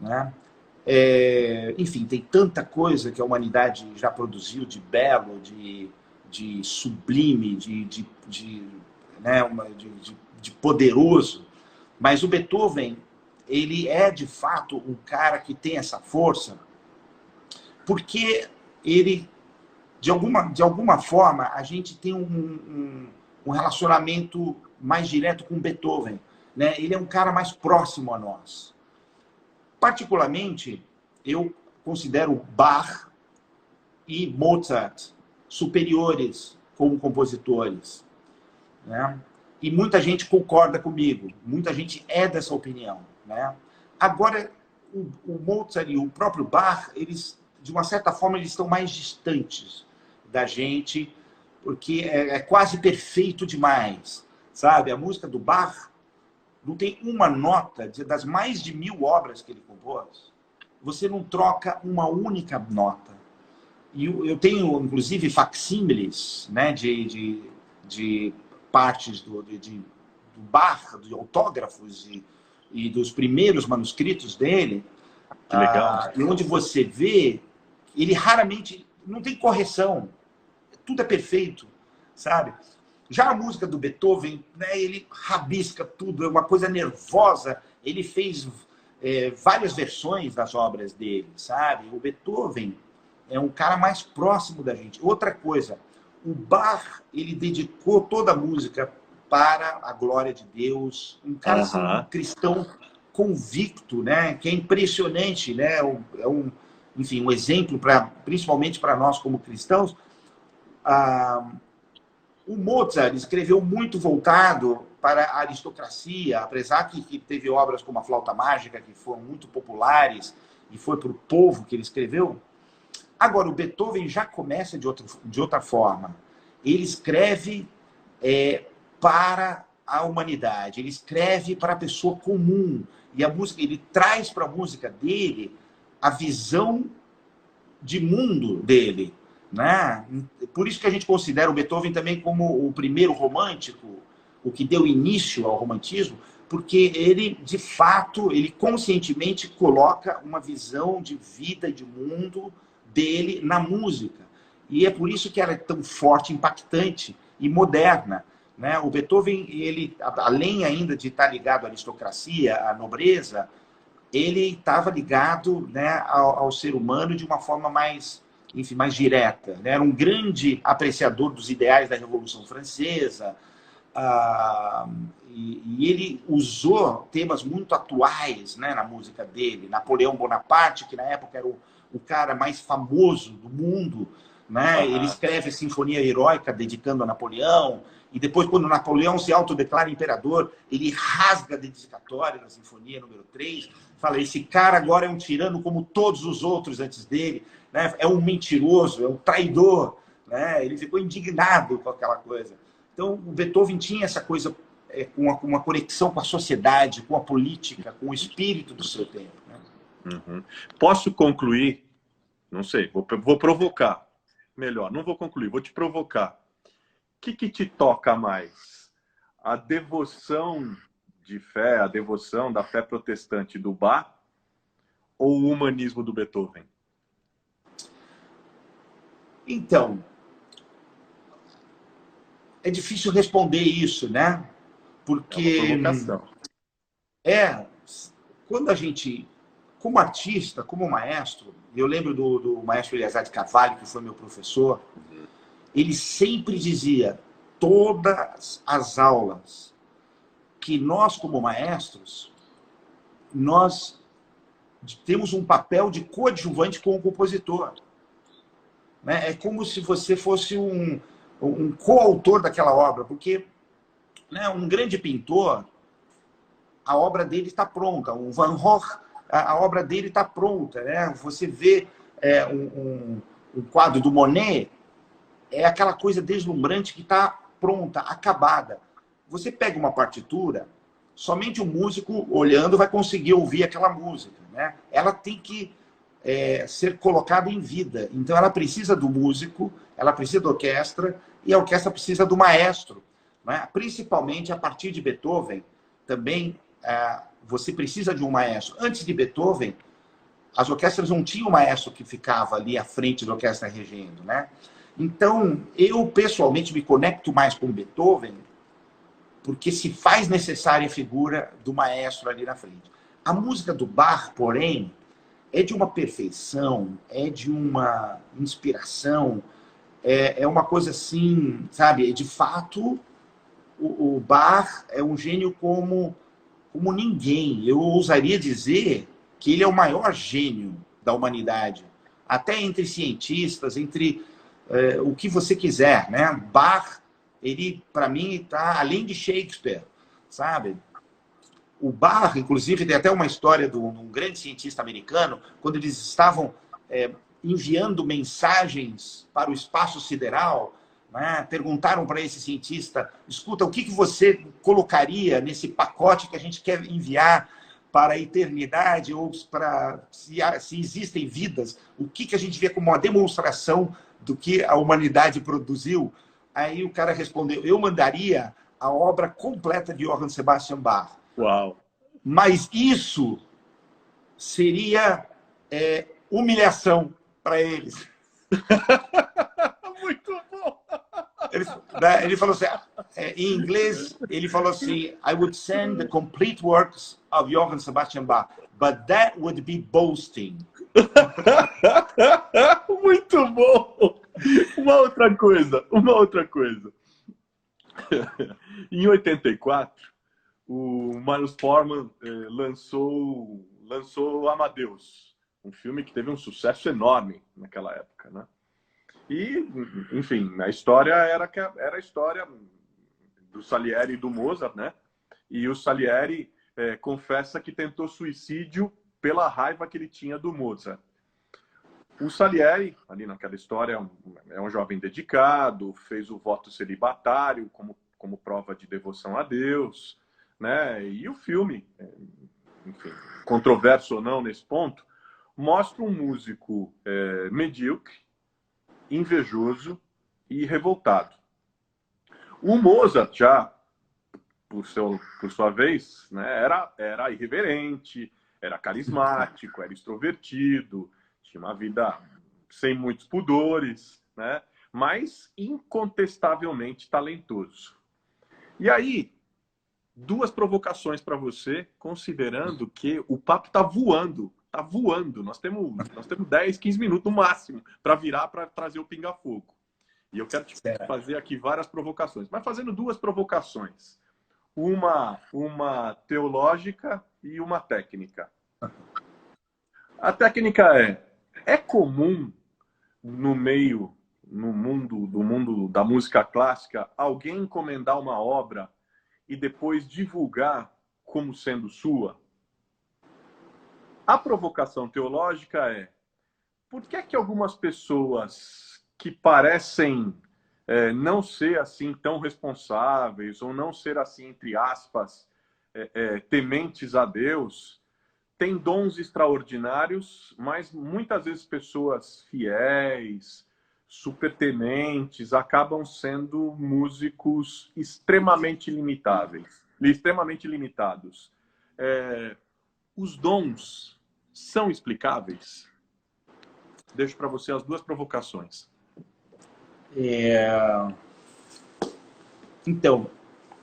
né? Enfim, tem tanta coisa que a humanidade já produziu de belo, de sublime, né, de poderoso, mas o Beethoven, ele é de fato um cara que tem essa força, porque ele, de alguma forma, a gente tem um relacionamento mais direto com Beethoven, né? Ele é um cara mais próximo a nós. Particularmente, eu considero Bach e Mozart superiores como compositores, né? E muita gente concorda comigo, muita gente é dessa opinião, né? Agora, o Mozart e o próprio Bach, eles, de uma certa forma, eles estão mais distantes da gente, porque é quase perfeito demais, sabe? A música do Bach não tem uma nota, das mais de 1000 obras que ele compôs, você não troca uma única nota. E eu tenho, inclusive, facsímiles, né, de partes do Bach, de autógrafos e dos primeiros manuscritos dele, que legal. E onde você vê, ele raramente, não tem correção, tudo é perfeito, sabe? Já a música do Beethoven, né, ele rabisca tudo, é uma coisa nervosa. Ele fez várias versões das obras dele, sabe? O Beethoven é um cara mais próximo da gente. Outra coisa, o Bach, ele dedicou toda a música para a glória de Deus. Um cara assim, um cristão convicto, né? Que é impressionante, né? Enfim, um exemplo, principalmente para nós como cristãos. O Mozart escreveu muito voltado para a aristocracia, apesar que teve obras como A Flauta Mágica, que foram muito populares, e foi para o povo que ele escreveu. Agora, o Beethoven já começa de outra forma. Ele escreve para a humanidade, ele escreve para a pessoa comum. E a música, ele traz para a música dele a visão de mundo dele, né? Por isso que a gente considera o Beethoven também como o primeiro romântico, o que deu início ao romantismo, porque ele, de fato, ele conscientemente coloca uma visão de vida e de mundo dele na música. E é por isso que ela é tão forte, impactante e moderna, né? O Beethoven, ele, além ainda de estar ligado à aristocracia, à nobreza, ele estava ligado, né, ao ser humano de uma forma mais, enfim, mais direta, né? Era um grande apreciador dos ideais da Revolução Francesa, e ele usou temas muito atuais, né, na música dele. Napoleão Bonaparte, que na época era o cara mais famoso do mundo, né? Ele escreve a Sinfonia Heróica dedicando a Napoleão, e depois, quando Napoleão se autodeclara imperador, ele rasga a dedicatória da Sinfonia número 3, fala, esse cara agora é um tirano como todos os outros antes dele, né? É um mentiroso, é um traidor, né? Ele ficou indignado com aquela coisa. Então, o Beethoven tinha essa coisa com uma conexão com a sociedade, com a política, com o espírito do seu tempo, né? Uhum. Posso concluir? Não sei, vou provocar. Melhor, não vou concluir, vou te provocar. O que te toca mais? A devoção de fé, a devoção da fé protestante do Bach ou o humanismo do Beethoven? Então, é difícil responder isso, né? Porque é uma provocação. Quando a gente, como artista, como maestro, eu lembro do maestro Eleazar de Carvalho, que foi meu professor, ele sempre dizia, todas as aulas que nós, como maestros, nós temos um papel de coadjuvante com o compositor. Né? É como se você fosse um coautor daquela obra, porque, né, um grande pintor, a obra dele está pronta. O Van Gogh, a obra dele está pronta, né? Você vê um quadro do Monet, é aquela coisa deslumbrante que está pronta, acabada. Você pega uma partitura, somente o músico olhando vai conseguir ouvir aquela música, né? Ela tem que ser colocada em vida. Então ela precisa do músico, ela precisa da orquestra, e a orquestra precisa do maestro, né? Principalmente a partir de Beethoven, também você precisa de um maestro. Antes de Beethoven, as orquestras não tinham um maestro que ficava ali à frente da orquestra regendo, né? Então, eu pessoalmente me conecto mais com Beethoven, porque se faz necessária a figura do maestro ali na frente. A música do Bach, porém, é de uma perfeição, é de uma inspiração, é uma coisa assim, sabe? De fato, o Bach é um gênio como ninguém. Eu ousaria dizer que ele é o maior gênio da humanidade. Até entre cientistas, entre o que você quiser, né? Bach, ele, para mim, está além de Shakespeare, sabe? O Bach, inclusive, tem até uma história de um grande cientista americano, quando eles estavam enviando mensagens para o espaço sideral, né? Perguntaram para esse cientista, escuta, o que você colocaria nesse pacote que a gente quer enviar para a eternidade, ou para se existem vidas, o que a gente vê como uma demonstração do que a humanidade produziu? Aí o cara respondeu, eu mandaria a obra completa de Johann Sebastian Bach. Uau! Mas isso seria humilhação para eles. Muito bom! Ele falou assim, em inglês, ele falou assim, I would send the complete works of Johann Sebastian Bach, but that would be boasting. Muito bom! Uma outra coisa. Em 84, o Milos Forman lançou Amadeus, um filme que teve um sucesso enorme naquela época, né? E, enfim, a história era a história do Salieri e do Mozart, né? E o Salieri confessa que tentou suicídio pela raiva que ele tinha do Mozart. O Salieri, ali naquela história, é um jovem dedicado, fez o voto celibatário como prova de devoção a Deus, né? E o filme, enfim, controverso ou não nesse ponto, mostra um músico medíocre, invejoso e revoltado. O Mozart já, por sua vez, né, era irreverente, era carismático, era extrovertido, tinha uma vida sem muitos pudores, né, mas incontestavelmente talentoso. E aí, duas provocações para você, considerando que o papo está voando. Tá voando. Nós temos 10, 15 minutos no máximo para virar, para trazer o pinga-fogo. E eu quero te fazer aqui várias provocações. Mas fazendo duas provocações. Uma teológica e uma técnica. A técnica é comum no mundo da música clássica, alguém encomendar uma obra e depois divulgar como sendo sua? A provocação teológica por que algumas pessoas que parecem não ser assim tão responsáveis, ou não ser assim, entre aspas, tementes a Deus, têm dons extraordinários, mas muitas vezes pessoas fiéis, super tementes, acabam sendo músicos extremamente limitados. Os dons são explicáveis? Deixo para você as duas provocações. Então,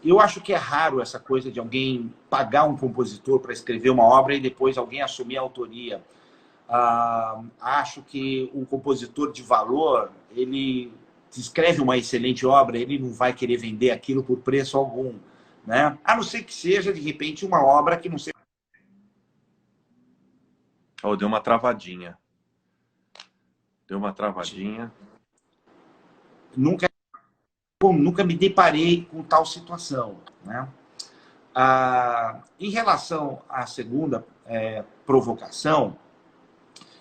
eu acho que é raro essa coisa de alguém pagar um compositor para escrever uma obra e depois alguém assumir a autoria. Acho que um compositor de valor, ele escreve uma excelente obra, ele não vai querer vender aquilo por preço algum, né? A não ser que seja, de repente, uma obra que não seja... Oh, deu uma travadinha. Nunca me deparei com tal situação, né? Em relação à segunda provocação,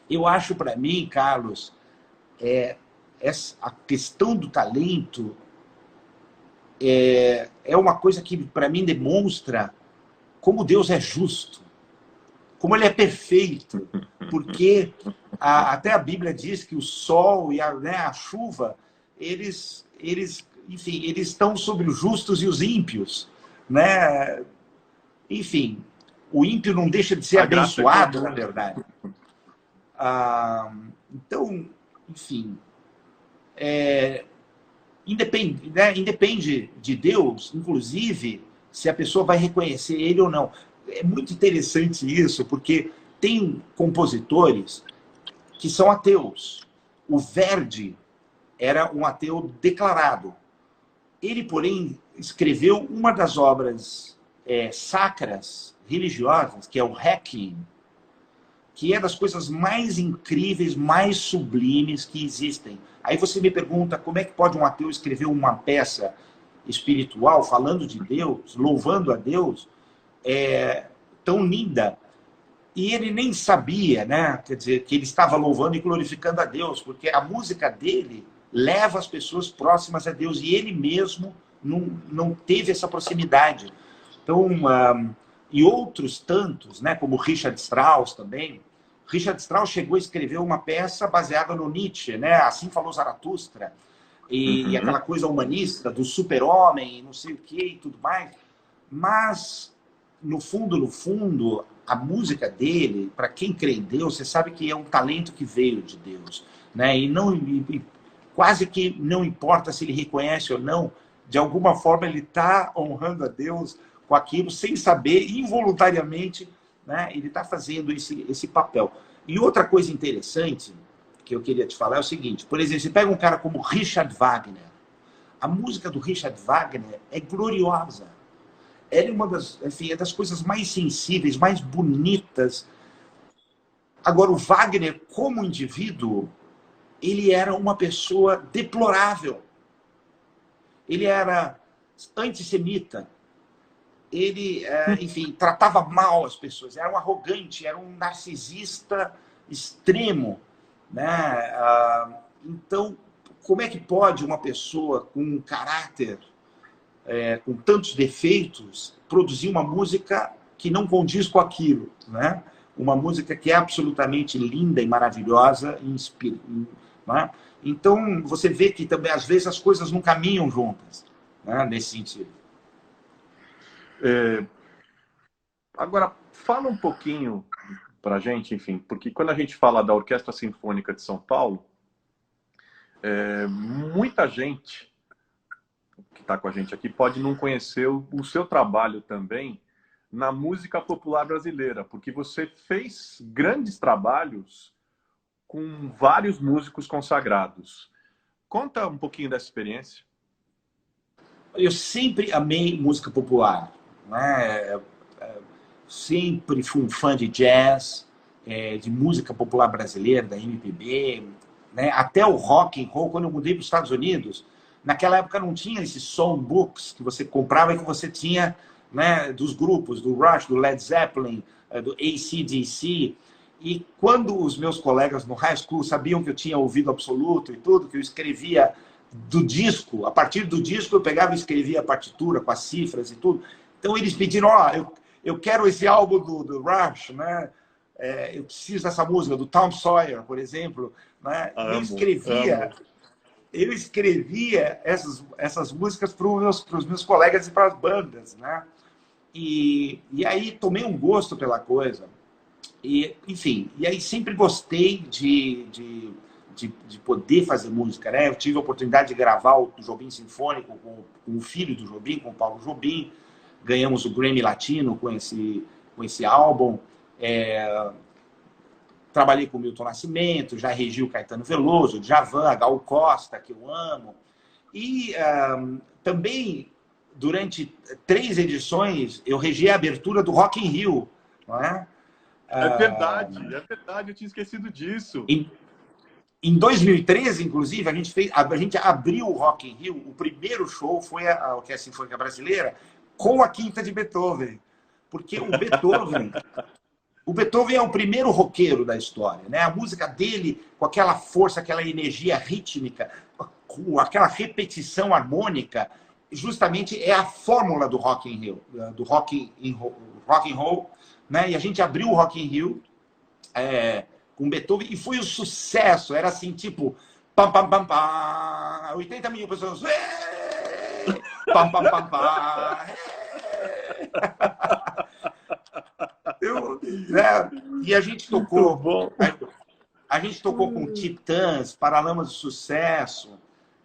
eu acho, para mim, Carlos, a questão do talento é uma coisa que, para mim, demonstra como Deus é justo, como Ele é perfeito, porque até a Bíblia diz que o sol e a chuva, enfim, eles estão sobre os justos e os ímpios, né? Enfim, o ímpio não deixa de ser abençoado, na verdade. Então, enfim, independe de Deus, inclusive, se a pessoa vai reconhecer ele ou não. É muito interessante isso, porque tem compositores que são ateus. O Verdi era um ateu declarado. Ele, porém, escreveu uma das obras sacras, religiosas, que é o Requiem, que é das coisas mais incríveis, mais sublimes que existem. Aí você me pergunta, como é que pode um ateu escrever uma peça espiritual, falando de Deus, louvando a Deus, tão linda? E ele nem sabia, né? Quer dizer, que ele estava louvando e glorificando a Deus, porque a música dele leva as pessoas próximas a Deus, e ele mesmo não teve essa proximidade. Então, e outros tantos, né, como Richard Strauss também. Richard Strauss chegou a escrever uma peça baseada no Nietzsche, né? Assim Falou Zaratustra, e aquela coisa humanista do super-homem, não sei o que e tudo mais. Mas, no fundo, a música dele, para quem crê em Deus, você sabe que é um talento que veio de Deus, né? E quase que não importa se ele reconhece ou não, de alguma forma ele está honrando a Deus com aquilo, sem saber, involuntariamente, né? Ele está fazendo esse papel. E outra coisa interessante que eu queria te falar é o seguinte: por exemplo, você pega um cara como Richard Wagner. A música do Richard Wagner é gloriosa. Ela é uma das coisas mais sensíveis, mais bonitas. Agora, o Wagner, como indivíduo, ele era uma pessoa deplorável. Ele era antissemita. Ele, enfim, tratava mal as pessoas. Era um arrogante, era um narcisista extremo, né? Então, como é que pode uma pessoa com um caráter, com tantos defeitos, produzir uma música que não condiz com aquilo, né? Uma música que é absolutamente linda e maravilhosa e inspira, né? Então, você vê que também, às vezes, as coisas não caminham juntas, né? Nesse sentido. Agora, fala um pouquinho para a gente, enfim, porque quando a gente fala da Orquestra Sinfônica de São Paulo, muita gente que está com a gente aqui pode não conhecer o seu trabalho também na música popular brasileira, porque você fez grandes trabalhos com vários músicos consagrados. Conta um pouquinho dessa experiência. Eu sempre amei música popular, né? Sempre fui um fã de jazz, de música popular brasileira, da MPB, né? Até o rock and roll. Quando eu mudei para os Estados Unidos, naquela época não tinha esses songbooks que você comprava e que você tinha, né, dos grupos, do Rush, do Led Zeppelin, do AC/DC. E quando os meus colegas no high school sabiam que eu tinha ouvido absoluto e tudo, que eu escrevia do disco, a partir do disco eu pegava e escrevia a partitura com as cifras e tudo. Então eles pediram, eu quero esse álbum do Rush, né? Eu preciso dessa música, do Tom Sawyer, por exemplo. Né? Eu escrevia essas músicas para os meus colegas e para as bandas, né? E aí tomei um gosto pela coisa. E, enfim, e aí sempre gostei de poder fazer música, né? Eu tive a oportunidade de gravar o Jobim Sinfônico com o filho do Jobim, com o Paulo Jobim. Ganhamos o Grammy Latino com esse álbum. Trabalhei com o Milton Nascimento, já regi o Caetano Veloso, Djavan, Gal Costa, que eu amo. E também, durante 3 edições, eu regi a abertura do Rock in Rio. Não é? É verdade, eu tinha esquecido disso. Em 2013, inclusive, a gente abriu o Rock in Rio. O primeiro show foi a Orquestra Sinfônica Brasileira, com a Quinta de Beethoven. Porque o Beethoven é o primeiro roqueiro da história, né? A música dele, com aquela força, aquela energia rítmica, com aquela repetição harmônica, justamente é a fórmula do rock and roll, né? E a gente abriu o Rock in Rio com Beethoven e foi um sucesso. Era assim, tipo, pam, pam, pam, pam, 80 mil pessoas, pam, pam, pam, pam. Né? E a gente tocou, a gente tocou com Titãs, Paralamas do Sucesso,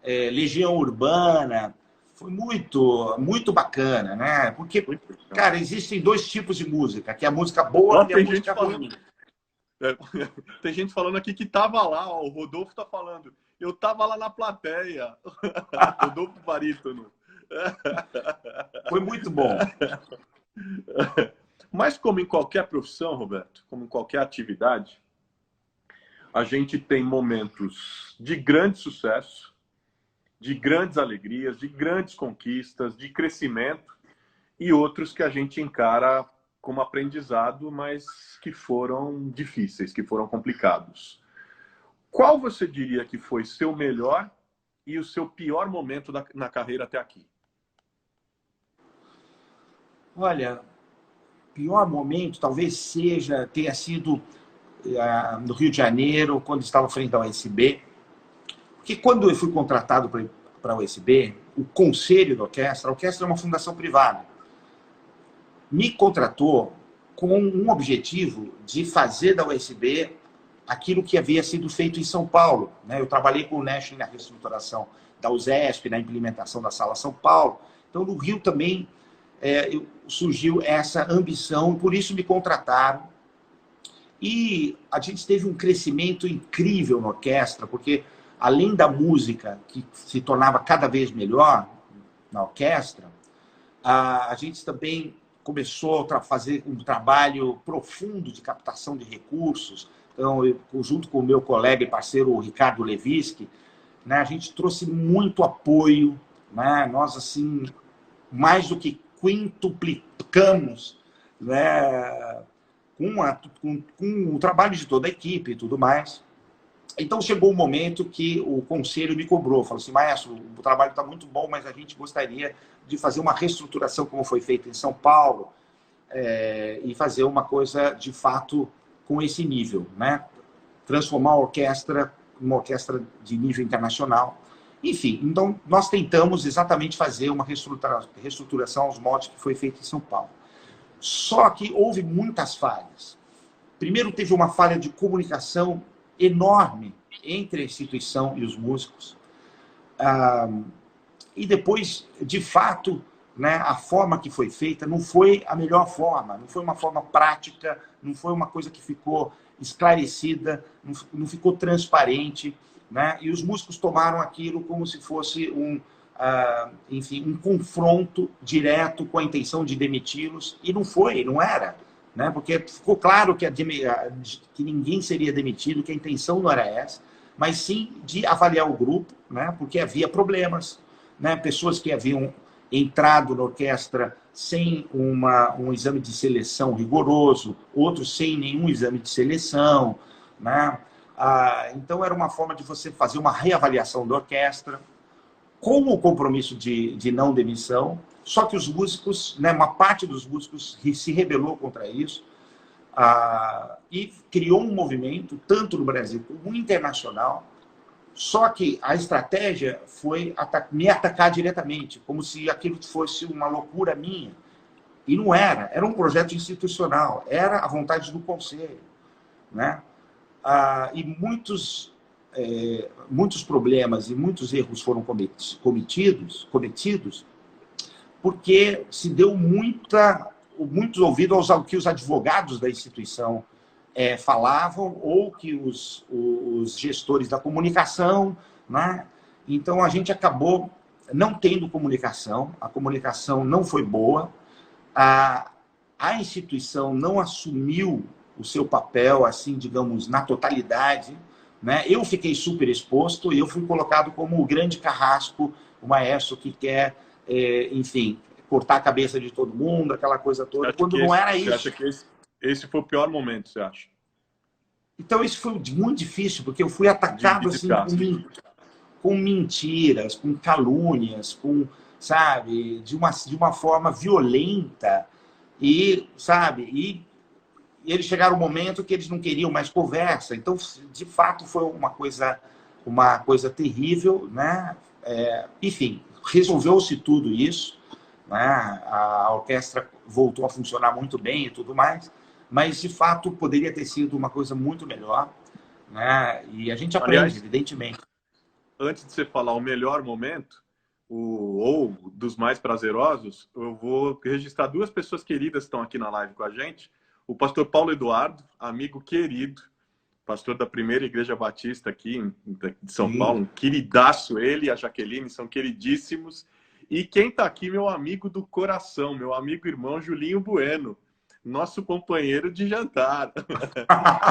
Legião Urbana. Foi muito, muito bacana, né? Porque, cara, existem dois tipos de música, que é a música boa e a música ruim. Tem gente falando aqui que tava lá, ó, o Rodolfo tá falando. Eu tava lá na plateia. Rodolfo Barítono. Foi muito bom. Mas como em qualquer profissão, Roberto, como em qualquer atividade, a gente tem momentos de grande sucesso, de grandes alegrias, de grandes conquistas, de crescimento, e outros que a gente encara como aprendizado, mas que foram difíceis, que foram complicados. Qual você diria que foi seu melhor e o seu pior momento na carreira até aqui? Olha, pior momento talvez tenha sido no Rio de Janeiro, quando estava frente à USB. Porque quando eu fui contratado para a USB, o conselho da orquestra, a orquestra é uma fundação privada, me contratou com um objetivo de fazer da USB aquilo que havia sido feito em São Paulo, né? Eu trabalhei com o Nash na reestruturação da USESP, na implementação da Sala São Paulo. Então, no Rio também surgiu essa ambição, por isso me contrataram. E a gente teve um crescimento incrível na orquestra, porque além da música, que se tornava cada vez melhor na orquestra, a gente também começou a fazer um trabalho profundo de captação de recursos. Então, junto com o meu colega e parceiro Ricardo Levinsky, né, a gente trouxe muito apoio, né? Nós, assim, mais do que quintuplicamos, né, com o trabalho de toda a equipe e tudo mais. Então, chegou um momento que o conselho me cobrou, falou assim: maestro, o trabalho está muito bom, mas a gente gostaria de fazer uma reestruturação como foi feita em São Paulo, e fazer uma coisa, de fato, com esse nível, né? Transformar a orquestra numa orquestra de nível internacional. Enfim, então nós tentamos exatamente fazer uma reestruturação aos moldes que foi feita em São Paulo. Só que houve muitas falhas. Primeiro, teve uma falha de comunicação enorme entre a instituição e os músicos. E depois, de fato, né, a forma que foi feita não foi a melhor forma, não foi uma forma prática, não foi uma coisa que ficou esclarecida, não ficou transparente, né? E os músicos tomaram aquilo como se fosse enfim, um confronto direto com a intenção de demiti-los, e não foi, não era, né? Porque ficou claro que ninguém seria demitido, que a intenção não era essa, mas sim de avaliar o grupo, né? Porque havia problemas, né? Pessoas que haviam entrado na orquestra sem um exame de seleção rigoroso, outros sem nenhum exame de seleção, né? Então, era uma forma de você fazer uma reavaliação da orquestra, com o compromisso de não demissão, só que os músicos, né, uma parte dos músicos se rebelou contra isso, e criou um movimento, tanto no Brasil como internacional. Só que a estratégia foi me atacar diretamente, como se aquilo fosse uma loucura minha. E não era. Era um projeto institucional. Era a vontade do conselho, né? E muitos problemas e muitos erros foram cometidos porque se deu muitos ouvidos ao que os advogados da instituição falavam, ou que os gestores da comunicação, né? Então, a gente acabou não tendo comunicação, a comunicação não foi boa, a instituição não assumiu o seu papel, assim, digamos, na totalidade, né? Eu fiquei super exposto e eu fui colocado como o grande carrasco, o maestro que quer, enfim, cortar a cabeça de todo mundo, aquela coisa toda, quando não era isso. Você acha que esse foi o pior momento, você acha? Então isso foi muito difícil, porque eu fui atacado assim, com mentiras, com calúnias, com, sabe, de uma forma violenta. E, sabe, e eles chegaram um momento que eles não queriam mais conversa. Então, de fato, foi uma coisa terrível, né? Enfim, resolveu-se tudo isso, né? A orquestra voltou a funcionar muito bem e tudo mais, mas, de fato, poderia ter sido uma coisa muito melhor, né? E a gente aprende, aliás, evidentemente. Antes de você falar o melhor momento, ou dos mais prazerosos, eu vou registrar duas pessoas queridas que estão aqui na live com a gente. O pastor Paulo Eduardo, amigo querido, pastor da Primeira Igreja Batista aqui de São Paulo, um queridaço. Ele e a Jaqueline são queridíssimos. E quem está aqui, meu amigo do coração, meu amigo irmão Julinho Bueno, nosso companheiro de jantar.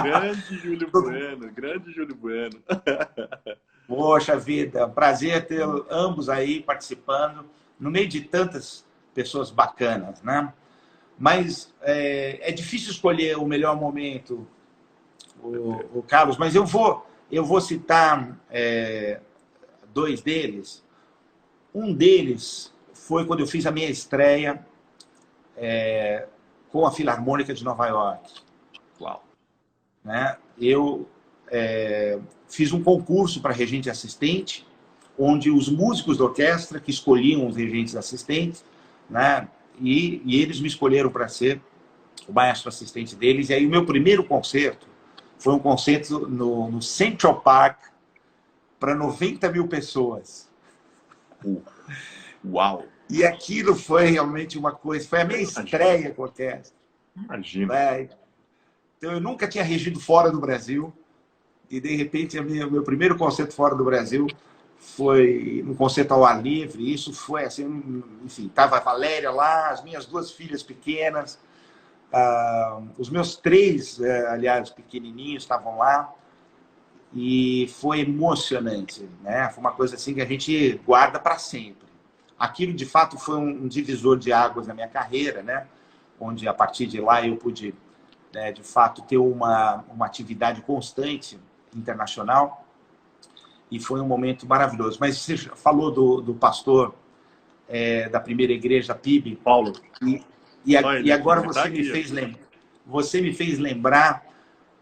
Grande Júlio Bueno, grande Júlio Bueno. Poxa vida, prazer ter ambos aí participando, no meio de tantas pessoas bacanas, né? Mas é difícil escolher o melhor momento, o Carlos, mas eu vou citar dois deles. Um deles foi quando eu fiz a minha estreia com a Filarmônica de Nova York. Uau! Né? Eu fiz um concurso para regente assistente, onde os músicos da orquestra que escolhiam os regentes assistentes, né? E eles me escolheram para ser o maestro assistente deles. E aí o meu primeiro concerto foi um concerto no Central Park para 90 mil pessoas. Uau! E aquilo foi realmente uma coisa, foi a minha estreia com a orquestra. Imagina. Então eu nunca tinha regido fora do Brasil. E, de repente, o meu primeiro concerto fora do Brasil foi um concerto ao ar livre. Isso foi assim, enfim, estava a Valéria lá, as minhas duas filhas pequenas, os meus três, aliás, pequenininhos estavam lá. E foi emocionante, né? Foi uma coisa assim que a gente guarda para sempre. Aquilo, de fato, foi um divisor de águas na minha carreira, né? Onde, a partir de lá, eu pude, de fato, ter uma atividade constante internacional, e foi um momento maravilhoso. Mas você falou do pastor da Primeira Igreja, PIB, Paulo, e agora você me fez lembrar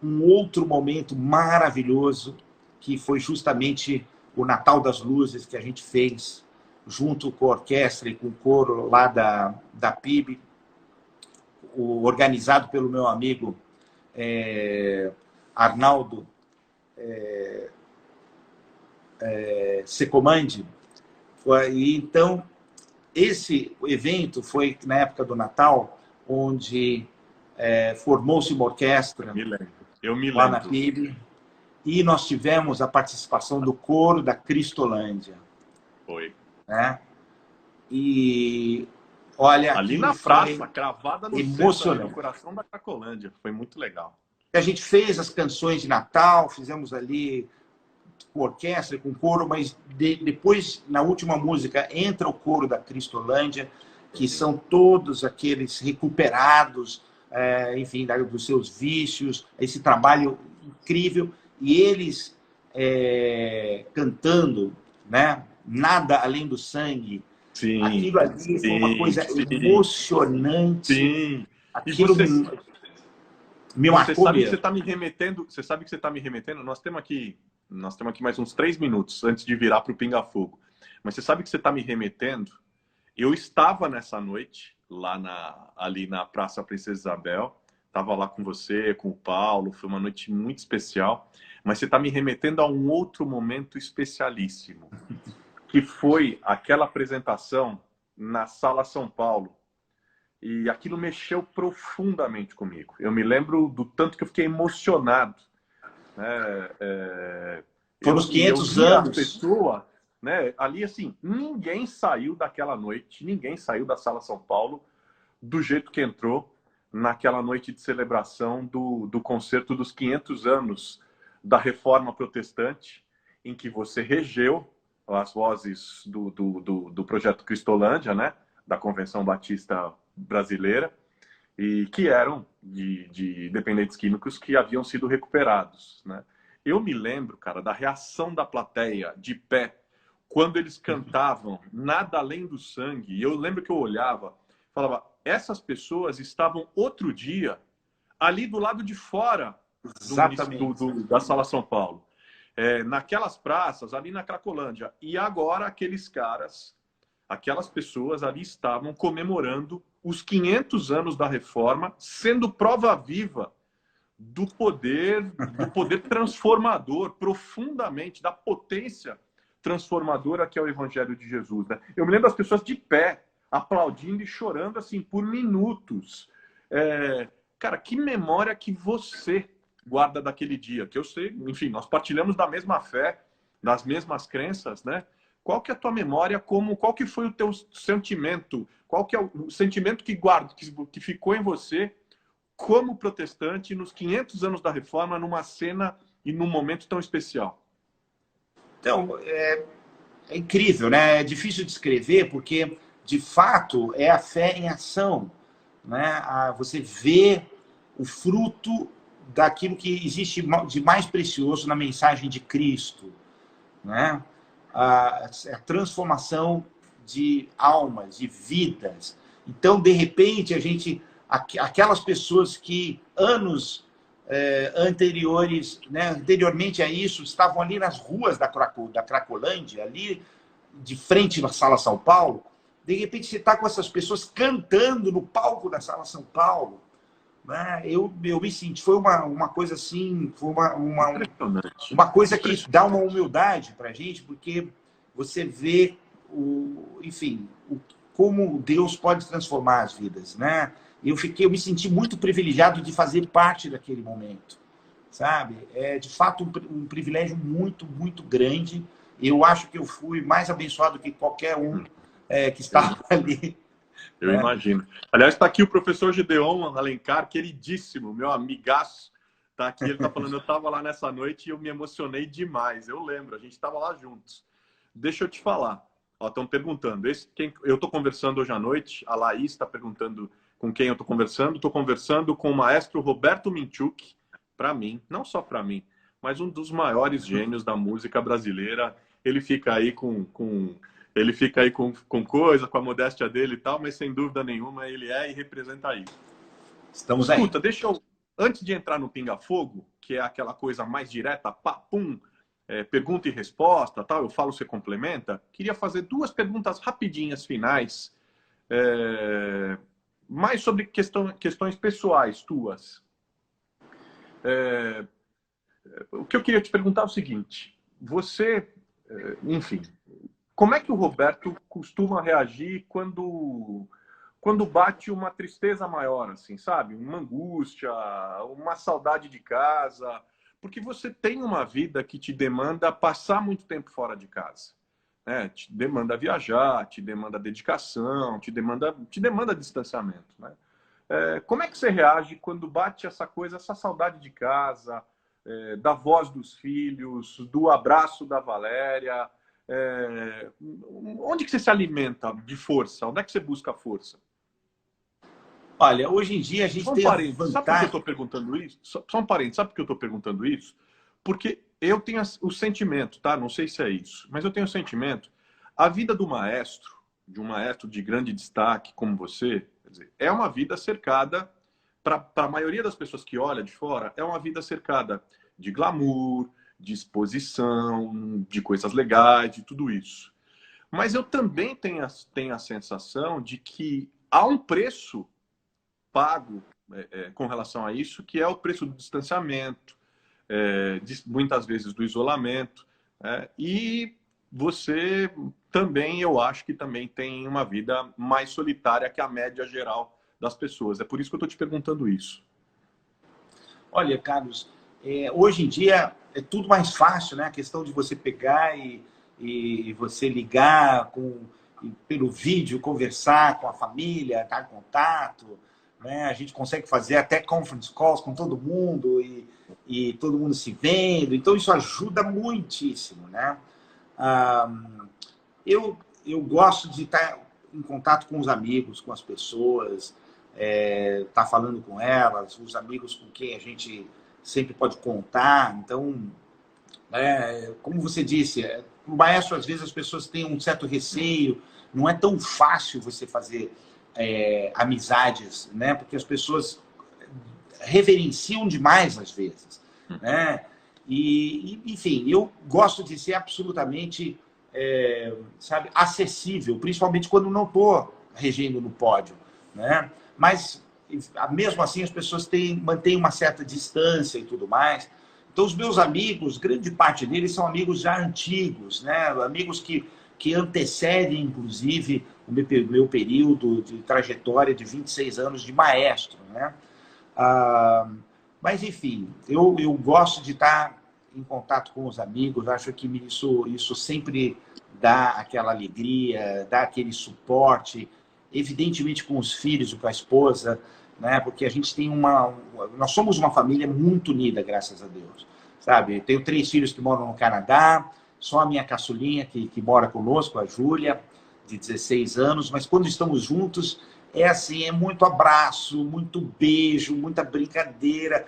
um outro momento maravilhoso, que foi justamente o Natal das Luzes, que a gente fez junto com a orquestra e com o coro lá da PIB, organizado pelo meu amigo Arnaldo Secomandi. E então, esse evento foi na época do Natal, onde formou-se uma orquestra lá na PIB, e nós tivemos a participação do coro da Cristolândia. Foi. Né? E olha, ali na praça, cravada no centro, no coração da Cracolândia. Foi muito legal. A gente fez as canções de Natal, fizemos ali com orquestra, com coro, mas depois, na última música, entra o coro da Cristolândia, que são todos aqueles recuperados, enfim, dos seus vícios, esse trabalho incrível, e eles cantando, né? Nada além do sangue. Sim, aquilo ali foi uma coisa emocionante. Sim. Aquilo me marcou. Sabe que você está me remetendo. Você sabe que você está me remetendo. Nós temos aqui mais uns 3 minutos antes de virar para o Pinga Fogo. Mas você sabe que você está me remetendo. Eu estava nessa noite lá ali na Praça Princesa Isabel. Estava lá com você, com o Paulo. Foi uma noite muito especial. Mas você está me remetendo a um outro momento especialíssimo, que foi aquela apresentação na Sala São Paulo. E aquilo mexeu profundamente comigo. Eu me lembro do tanto que eu fiquei emocionado. Foram os 500 anos. A pessoa, né, ali, assim, ninguém saiu daquela noite, ninguém saiu da Sala São Paulo do jeito que entrou naquela noite de celebração do concerto dos 500 anos da Reforma Protestante, em que você regeu as vozes do projeto Cristolândia, né? da Convenção Batista Brasileira, e que eram de dependentes químicos que haviam sido recuperados, né? Eu me lembro, cara, da reação da plateia de pé quando eles cantavam Nada Além do Sangue. E eu lembro que eu olhava, falava, essas pessoas estavam outro dia ali do lado de fora da Sala São Paulo, naquelas praças, ali na Cracolândia. E agora aqueles caras, aquelas pessoas ali estavam comemorando os 500 anos da Reforma, sendo prova viva do poder transformador, profundamente, da potência transformadora que é o Evangelho de Jesus, né? Eu me lembro das pessoas de pé, aplaudindo e chorando assim por minutos. Cara, que memória que você guarda daquele dia? Que eu sei, enfim, nós partilhamos da mesma fé, das mesmas crenças, né? Qual que é a tua memória? Qual que foi o teu sentimento? Qual que é o sentimento que ficou em você como protestante nos 500 anos da Reforma, numa cena e num momento tão especial? Então, é incrível, né? É difícil de descrever, porque, de fato, é a fé em ação, né? Você vê o fruto daquilo que existe de mais precioso na mensagem de Cristo, né? A transformação de almas, de vidas. Então, de repente, aquelas pessoas que anos anteriormente a isso, estavam ali nas ruas da Cracolândia, ali de frente na Sala São Paulo, de repente você está com essas pessoas cantando no palco da Sala São Paulo, né? Eu me senti, foi uma coisa assim, foi uma coisa que dá uma humildade para a gente, porque você vê, como Deus pode transformar as vidas, né? Eu me senti muito privilegiado de fazer parte daquele momento, sabe? É, de fato, um privilégio muito, muito grande. Eu acho que eu fui mais abençoado que qualquer um que estava ali. Eu imagino. Aliás, está aqui o professor Gideon Alencar, queridíssimo, meu amigaço. Está aqui, ele está falando, eu estava lá nessa noite e eu me emocionei demais. Eu lembro, a gente estava lá juntos. Deixa eu te falar. Estão perguntando. Eu estou conversando hoje à noite, a Laís está perguntando com quem eu estou conversando. Estou conversando com o maestro Roberto Minchuk, para mim, não só para mim, mas um dos maiores gênios da música brasileira. Ele fica aí com coisa, com a modéstia dele e tal, mas sem dúvida nenhuma ele e representa isso. Estamos aí. Escuta, antes de entrar no Pinga Fogo, que é aquela coisa mais direta, pum, pergunta e resposta, tal, eu falo, você complementa, queria fazer 2 perguntas rapidinhas finais, mais sobre questões pessoais tuas. O que eu queria te perguntar é o seguinte, você, enfim, como é que o Roberto costuma reagir quando bate uma tristeza maior, assim, sabe? Uma angústia, uma saudade de casa, porque você tem uma vida que te demanda passar muito tempo fora de casa, né? Te demanda viajar, te demanda dedicação, te demanda distanciamento, né? Como é que você reage quando bate essa saudade de casa, da voz dos filhos, do abraço da Valéria? Onde que você se alimenta de força? Onde é que você busca força? Olha, hoje em dia a gente tem a vantagem... Sabe por que eu estou perguntando isso? Só um parênteses, sabe por que eu estou perguntando isso? Porque eu tenho o sentimento, tá? Não sei se é isso, mas eu tenho o sentimento. A vida do maestro, de um maestro de grande destaque como você, quer dizer, é uma vida cercada, para a maioria das pessoas que olha de fora, é uma vida cercada de glamour, de exposição, de coisas legais, de tudo isso. Mas eu também tenho a sensação de que há um preço pago com relação a isso, que é o preço do distanciamento, muitas vezes do isolamento, e você também, eu acho que também tem uma vida mais solitária que a média geral das pessoas. É por isso que eu estou te perguntando isso. Olha, Carlos, hoje em dia é tudo mais fácil, né? A questão de você pegar e você ligar pelo vídeo, conversar com a família, estar em contato, né? A gente consegue fazer até conference calls com todo mundo e todo mundo se vendo. Então, isso ajuda muitíssimo, né? Eu gosto de estar em contato com os amigos, com as pessoas, tá falando com elas, os amigos com quem a gente sempre pode contar. Então, como você disse, o maestro, às vezes, as pessoas têm um certo receio, não é tão fácil você fazer amizades, né? Porque as pessoas reverenciam demais, às vezes, né? Enfim, eu gosto de ser absolutamente, sabe, acessível, principalmente quando não estou regendo no pódio, né? Mas, mesmo assim, as pessoas mantêm uma certa distância e tudo mais. Então, os meus amigos, grande parte deles são amigos já antigos, né? Amigos que antecedem, inclusive, o meu período de trajetória de 26 anos de maestro, né? Mas, enfim, eu gosto de estar em contato com os amigos, acho que isso sempre dá aquela alegria, dá aquele suporte, evidentemente com os filhos e com a esposa, né? Porque a gente tem nós somos uma família muito unida, graças a Deus, sabe? Eu tenho 3 filhos que moram no Canadá, só a minha caçulinha que mora conosco, a Júlia, de 16 anos, mas quando estamos juntos, assim, é muito abraço, muito beijo, muita brincadeira,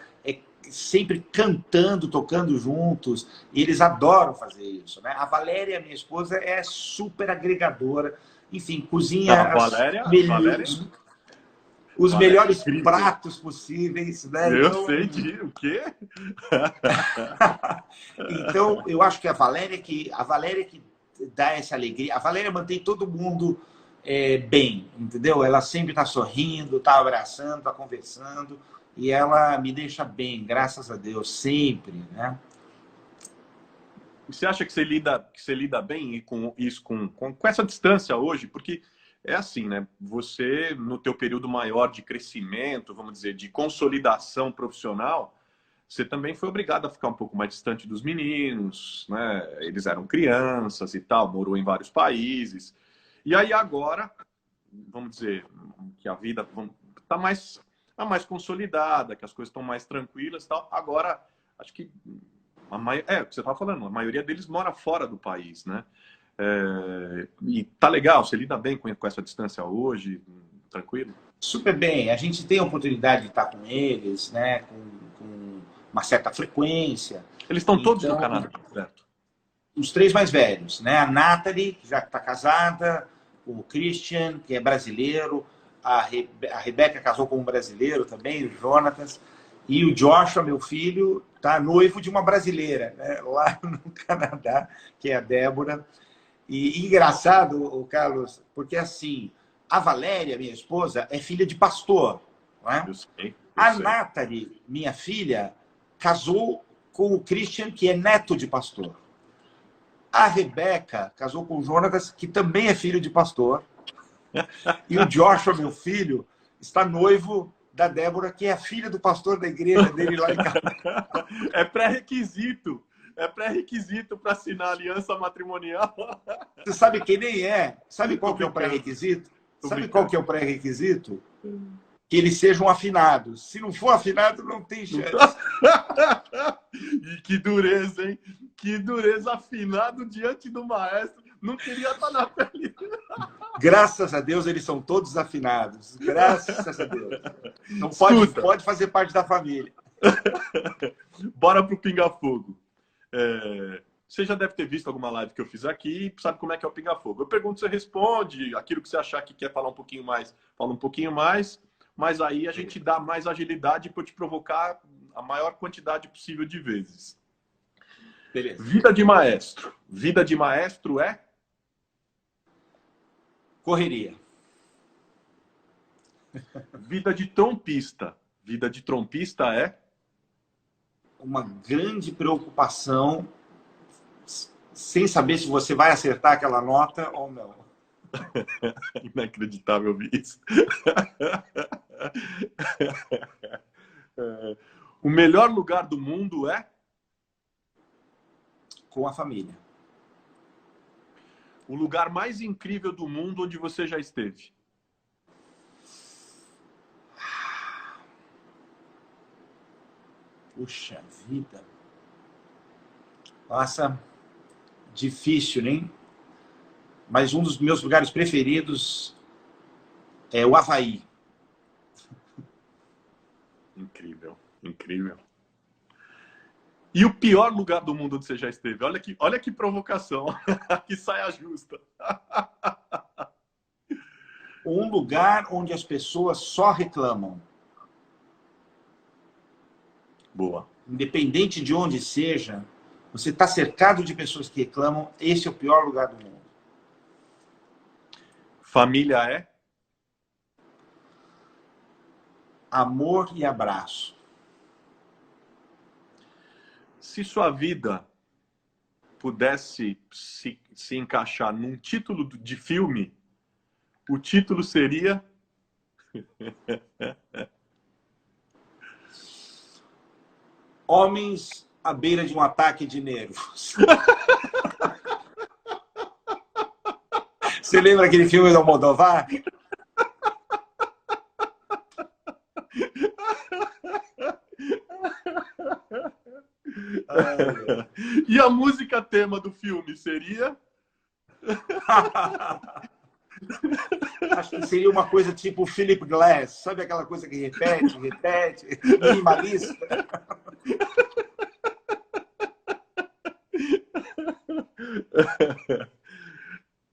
sempre cantando, tocando juntos, e eles adoram fazer isso, né? A Valéria, minha esposa, é super agregadora, enfim, cozinha os melhores pratos possíveis, né? Eu sei o quê? Então, eu acho que a Valéria que dá essa alegria. A Valéria mantém todo mundo bem, entendeu? Ela sempre está sorrindo, está abraçando, está conversando, e ela me deixa bem, graças a Deus, sempre, né? Você acha que você lida bem com isso, com essa distância hoje? Porque é assim, né? Você, no teu período maior de crescimento, vamos dizer, de consolidação profissional, você também foi obrigado a ficar um pouco mais distante dos meninos, né? Eles eram crianças e tal, morou em vários países. E aí agora, vamos dizer, que a vida está mais consolidada, que as coisas estão mais tranquilas e tal. Agora, acho que o que você estava falando, a maioria deles mora fora do país, né? E tá legal, você lida bem com essa distância hoje, tranquilo? Super bem, a gente tem a oportunidade de estar com eles, né? Com uma certa frequência. Eles estão todos no Canadá, certo? Os 3 mais velhos, né? A Nathalie, que já está casada, o Christian, que é brasileiro, a Rebeca casou com um brasileiro também, o Jonatas, e o Joshua, meu filho, está noivo de uma brasileira, né? Lá no Canadá, que é a Débora. E engraçado, Carlos, porque assim, a Valéria, minha esposa, é filha de pastor, não é? Eu sei. Nathalie, minha filha, casou com o Christian, que é neto de pastor. A Rebeca casou com o Jonatas, que também é filho de pastor. E o Joshua, meu filho, está noivo da Débora, que é a filha do pastor da igreja dele lá em casa. É pré-requisito. É pré-requisito para assinar a aliança matrimonial. Você sabe quem nem é? Sabe qual que é o pré-requisito? Sabe qual que é o pré-requisito? Que eles sejam afinados. Se não for afinado, não tem chance. E que dureza, hein? Que dureza, afinado diante do maestro. Não queria estar na pele. Graças a Deus, eles são todos afinados. Graças a Deus. Não pode fazer parte da família. Bora pro Pinga Fogo. Você já deve ter visto alguma live que eu fiz aqui e sabe como é que é o Pinga Fogo. Eu pergunto, você responde, aquilo que você achar que quer falar um pouquinho mais, fala um pouquinho mais, mas aí a gente dá mais agilidade para te provocar a maior quantidade possível de vezes. Beleza. Vida de maestro. Vida de maestro é? Correria. Vida de trompista. Vida de trompista é? Uma grande preocupação, sem saber se você vai acertar aquela nota ou não. Inacreditável ouvir isso. O melhor lugar do mundo é? Com a família. O lugar mais incrível do mundo onde você já esteve? Puxa vida. Nossa, difícil, hein? Mas um dos meus lugares preferidos É o Havaí. Incrível, incrível. E o pior lugar do mundo onde você já esteve? Olha que provocação, que saia justa. Um lugar onde as pessoas só reclamam. Boa. Independente de onde seja, você está cercado de pessoas que reclamam, esse é o pior lugar do mundo. Família é? Amor e abraço. Se sua vida pudesse se encaixar num título de filme, o título seria... Homens à beira de um ataque de nervos. Você lembra aquele filme do Almodóvar? E a música tema do filme seria? Acho que seria uma coisa tipo Philip Glass, sabe aquela coisa que repete, repete, minimalista.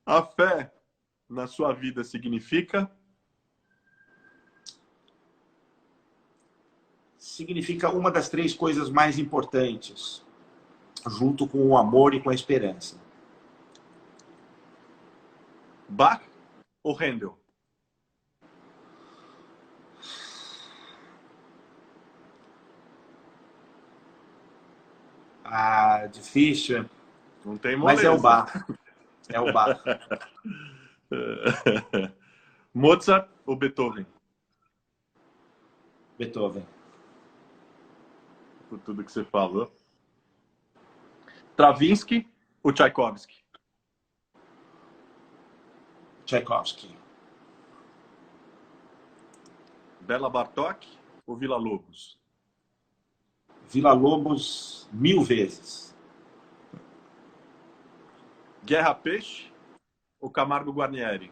A fé na sua vida significa? Significa uma das três coisas mais importantes, junto com o amor e com a esperança. Bach ou Handel? Ah, difícil, Não tem mas moleza. é o Bach. É o Bach. Mozart ou Beethoven? Beethoven. Por tudo que você falou. Stravinsky ou Tchaikovsky? Tchaikovsky. Bela Bartok ou Villa-Lobos? Villa-Lobos 1000 vezes. Guerra Peixe ou Camargo Guarnieri?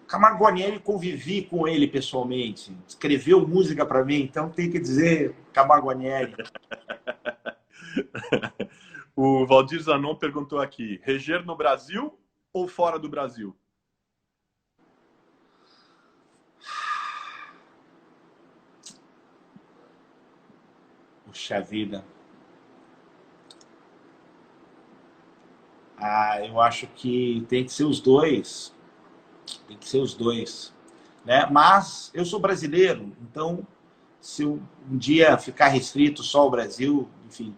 Camargo Guarnieri, convivi com ele pessoalmente. Escreveu música para mim, então tem que dizer Camargo Guarnieri. O Valdir Zanon perguntou aqui, reger no Brasil ou fora do Brasil? Puxa vida. Ah, eu acho que tem que ser os dois. Tem que ser os dois. Né? Mas eu sou brasileiro, então se eu um dia ficar restrito só ao Brasil, enfim,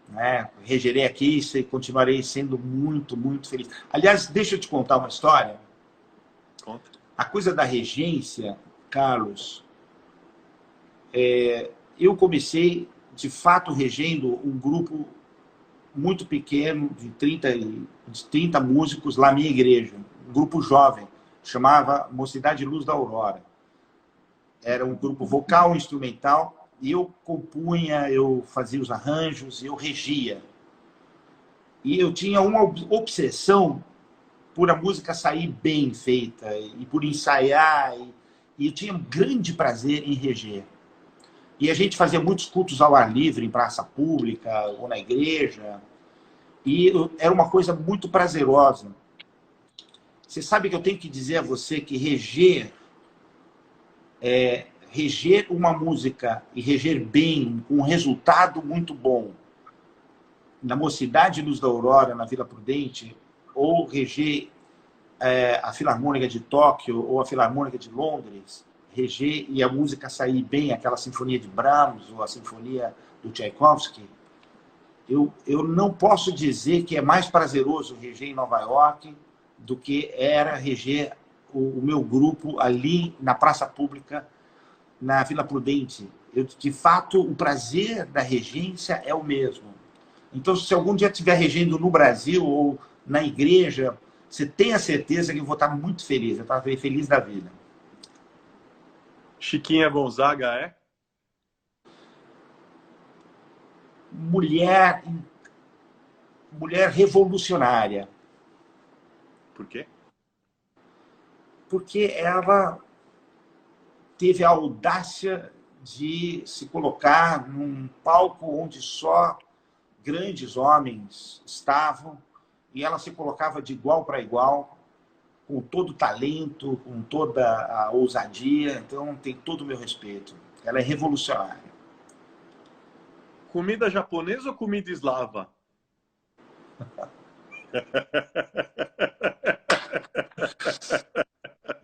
né? Regerei aqui e continuarei sendo muito, muito feliz. Aliás, deixa eu te contar uma história. Conta. A coisa da regência, Carlos, eu comecei, de fato, regendo um grupo muito pequeno, de 30 músicos, lá na minha igreja. Um grupo jovem, chamava Mocidade Luz da Aurora. Era um grupo vocal e instrumental, e eu compunha, eu fazia os arranjos, eu regia. E eu tinha uma obsessão por a música sair bem feita, e por ensaiar, e eu tinha um grande prazer em reger. E a gente fazia muitos cultos ao ar livre, em praça pública, ou na igreja, e era uma coisa muito prazerosa. Você sabe que eu tenho que dizer a você que reger uma música e reger bem, com um resultado muito bom, na Mocidade Luz da Aurora, na Vila Prudente, ou reger a Filarmônica de Tóquio ou a Filarmônica de Londres, reger e a música sair bem, aquela sinfonia de Brahms ou a sinfonia do Tchaikovsky, eu não posso dizer que é mais prazeroso reger em Nova York do que era reger o meu grupo ali na praça pública, na Vila Prudente. De fato, o prazer da regência é o mesmo. Então, se algum dia estiver regendo no Brasil ou na igreja, você tem a certeza que eu vou estar muito feliz. Eu estava feliz da vida. Chiquinha Gonzaga é? Mulher revolucionária. Por quê? Porque ela teve a audácia de se colocar num palco onde só grandes homens estavam, e ela se colocava de igual para igual, com todo o talento, com toda a ousadia. Então tem todo o meu respeito. Ela é revolucionária. Comida japonesa ou comida eslava?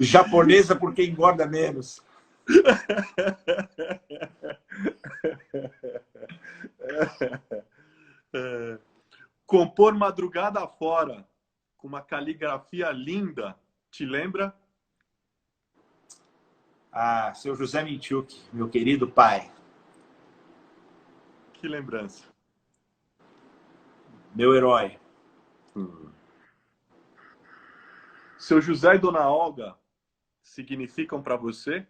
Japonesa porque engorda menos. Compor madrugada fora com uma caligrafia linda, te lembra? Ah, seu José Minchuk, meu querido pai. Que lembrança. Meu herói. Seu José e Dona Olga significam para você?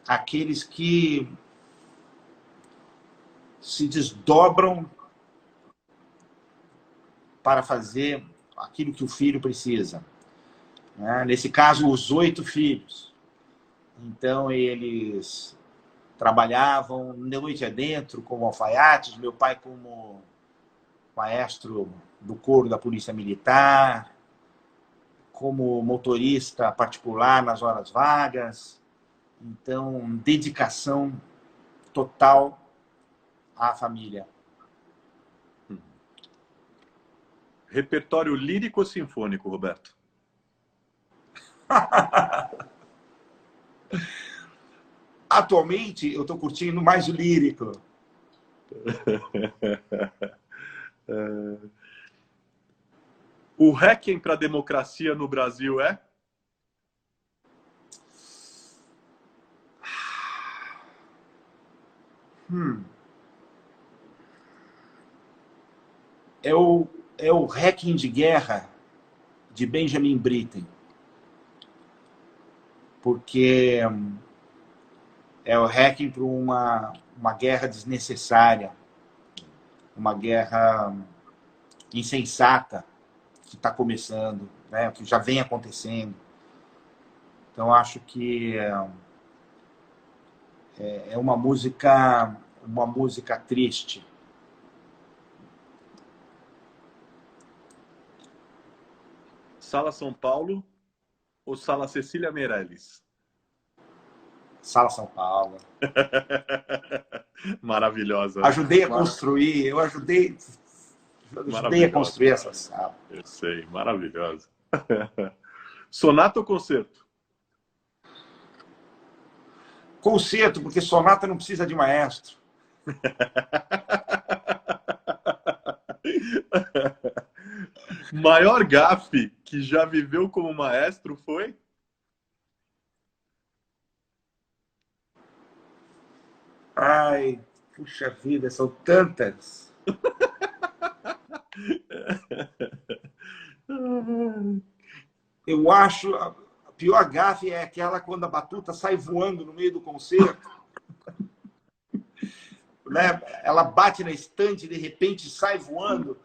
Aqueles que se desdobram para fazer aquilo que o filho precisa. Né? Nesse caso, os 8 filhos. Então, eles trabalhavam noite adentro como alfaiates, meu pai como maestro do coro da Polícia Militar, como motorista particular nas horas vagas. Então, dedicação total à família. Repertório lírico ou sinfônico, Roberto? Atualmente, eu estou curtindo mais o lírico. O Requiem para a democracia no Brasil é? É o Requiem de Guerra de Benjamin Britten. Porque é o Requiem para uma guerra desnecessária, uma guerra insensata que está começando, né, que já vem acontecendo. Então, acho que é uma música triste. Sala São Paulo ou Sala Cecília Meirelles? Sala São Paulo. Maravilhosa, né? Ajudei a construir, eu ajudei a construir essa sala. Eu sei, maravilhosa. Sonata ou concerto? Concerto, porque sonata não precisa de maestro. Maior gafe que já viveu como maestro foi? Ai, puxa vida, são tantas. Eu acho a pior gafe é aquela quando a batuta sai voando no meio do concerto. Né? Ela bate na estante e de repente sai voando.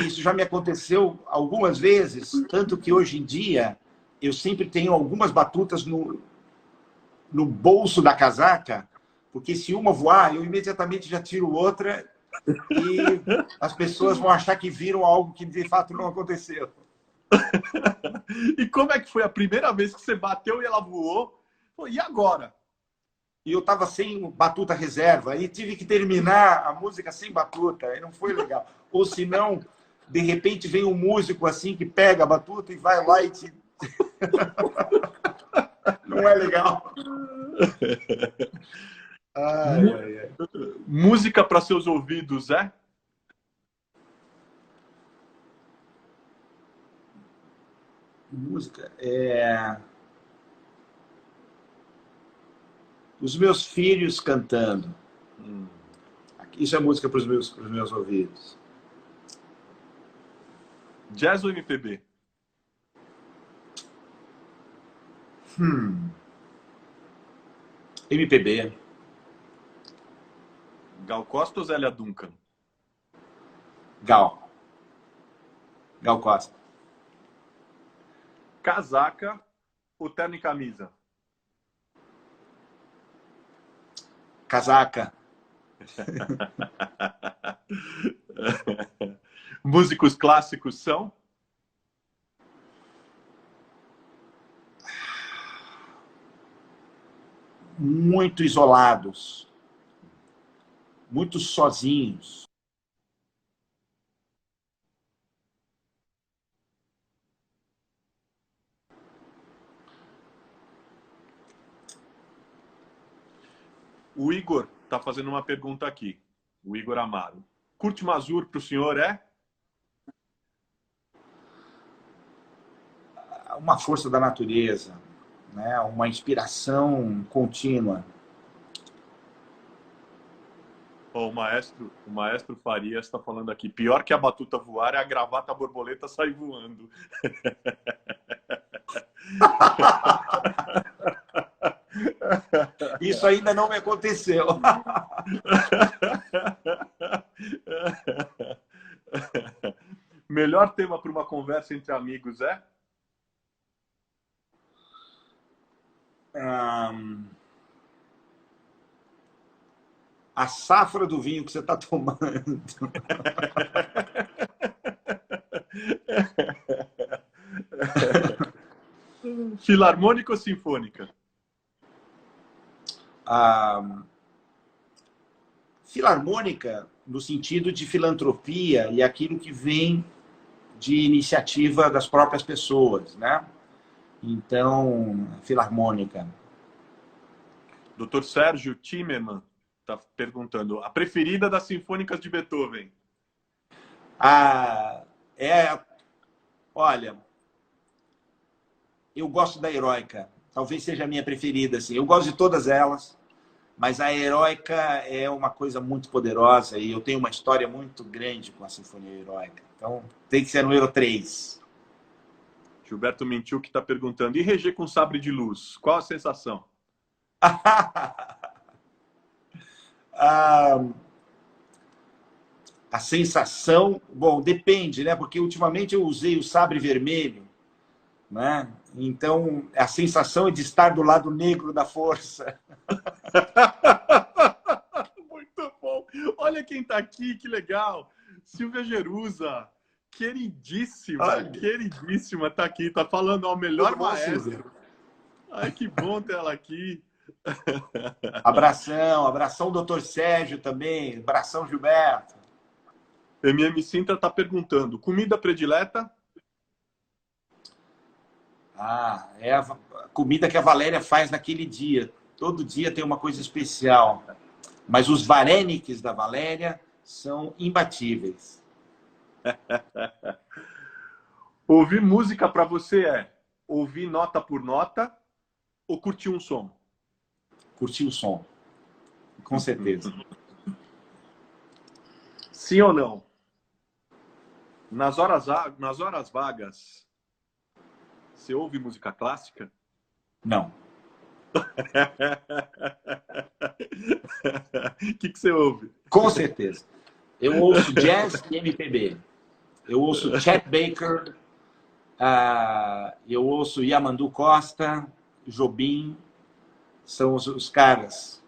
Isso já me aconteceu algumas vezes, tanto que hoje em dia eu sempre tenho algumas batutas no bolso da casaca, porque se uma voar, eu imediatamente já tiro outra e as pessoas vão achar que viram algo que de fato não aconteceu. E como é que foi a primeira vez que você bateu e ela voou? E agora? E eu estava sem batuta reserva, e tive que terminar a música sem batuta, e não foi legal. Ou se não, de repente vem um músico assim que pega a batuta e vai lá e te... Não é legal. Ai, ai, ai. Música para seus ouvidos, é? Música os meus filhos cantando. Isso é música para os meus ouvidos. Jazz ou MPB? MPB. Gal Costa ou Zélia Duncan? Gal Costa. Casaca ou terno e camisa? Casaca. Músicos clássicos são? Muito isolados. Muito sozinhos. O Igor está fazendo uma pergunta aqui. O Igor Amaro. Kurt Masur para o senhor é? Uma força da natureza, né? Uma inspiração contínua. Oh, o maestro Farias está falando aqui. Pior que a batuta voar é a gravata borboleta sair voando. Isso ainda não me aconteceu. Melhor tema para uma conversa entre amigos é? A safra do vinho que você está tomando. Filarmônica ou sinfônica? Filarmônica, no sentido de filantropia e aquilo que vem de iniciativa das próprias pessoas, né? Então, filarmônica. Dr. Sérgio Timerman está perguntando. A preferida das sinfônicas de Beethoven? Olha, eu gosto da Heroica. Talvez seja a minha preferida, assim. Eu gosto de todas elas, mas a Heroica é uma coisa muito poderosa e eu tenho uma história muito grande com a Sinfonia Heroica. Então, tem que ser número 3. Gilberto Mentiu que está perguntando. E reger com sabre de luz? Qual a sensação? A sensação... Bom, depende, né? Porque ultimamente eu usei o sabre vermelho, né? Então, a sensação é de estar do lado negro da força. Muito bom. Olha quem está aqui, que legal. Silvia Jerusa, queridíssima, queridíssima, está aqui, está falando ao melhor maestro. Silvia? Ai, que bom ter ela aqui. Abração, doutor Sérgio também, abração, Gilberto. MM Sintra está perguntando, comida predileta? É a comida que a Valéria faz naquele dia. Todo dia tem uma coisa especial. Mas os vareniques da Valéria são imbatíveis. Ouvir música para você é ouvir nota por nota ou curtir um som? Curtir o som. Com certeza. Sim ou não? Nas horas vagas, você ouve música clássica? Não. O que você ouve? Com certeza. Eu ouço jazz e MPB. Eu ouço Chet Baker, eu ouço Yamandu Costa, Jobim, são os caras.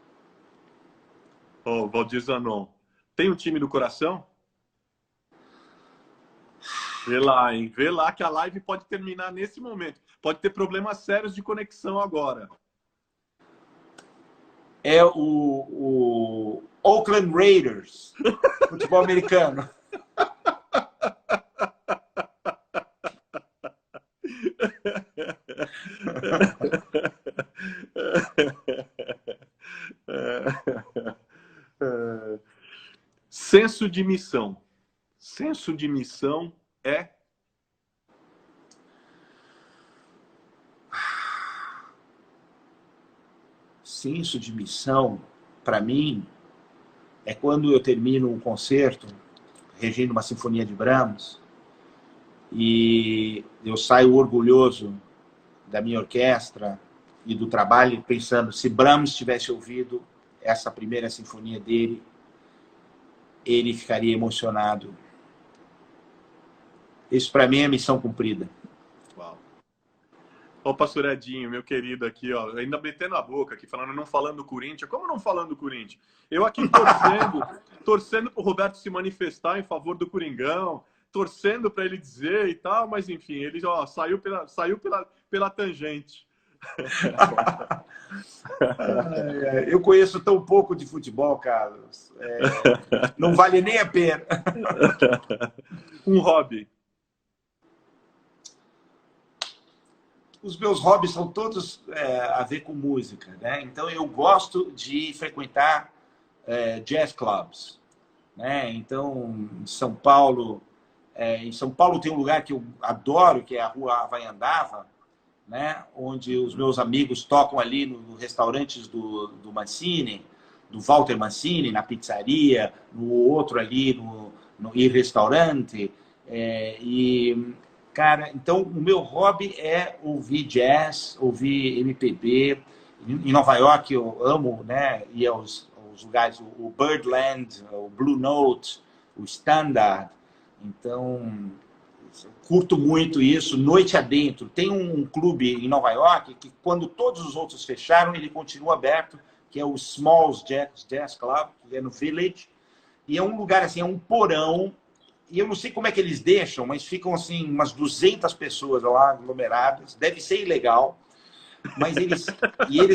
Oh, Valdir Zanon. Tem um time do coração? Vê lá, hein? Vê lá que a live pode terminar nesse momento. Pode ter problemas sérios de conexão agora. É o Oakland Raiders, futebol americano. Senso de missão. Senso de missão é... Senso de missão, para mim, é quando eu termino um concerto, regendo uma sinfonia de Brahms, e eu saio orgulhoso da minha orquestra e do trabalho, pensando, se Brahms tivesse ouvido essa primeira sinfonia dele, ele ficaria emocionado. Isso para mim é missão cumprida. Uau. Ó o Pastoradinho, meu querido aqui, ó, ainda metendo a boca aqui, falando, não falando do Corinthians. Como não falando do Corinthians? Eu aqui torcendo pro Roberto se manifestar em favor do Coringão, torcendo para ele dizer e tal, mas enfim, ele ó, saiu pela tangente. Eu conheço tão pouco de futebol, Carlos. Não vale nem a pena. Um hobby. Os meus hobbies são todos a ver com música, né? Então eu gosto de frequentar jazz clubs, né? Então em São Paulo tem um lugar que eu adoro, que é a Rua Havaiandava, né? Onde os meus amigos tocam ali no restaurantes do Mancini, do Walter Mancini, na pizzaria, no outro ali no restaurante. Cara, então o meu hobby é ouvir jazz, ouvir MPB. Em Nova York eu amo, né, ir aos lugares, o Birdland, o Blue Note, o Standard. Então, curto muito isso, noite adentro. Tem um clube em Nova York que, quando todos os outros fecharam, ele continua aberto, que é o Smalls Jazz Club, que é no Village. E é um lugar assim, é um porão. E eu não sei como é que eles deixam, mas ficam assim umas 200 pessoas lá aglomeradas. Deve ser ilegal, mas eles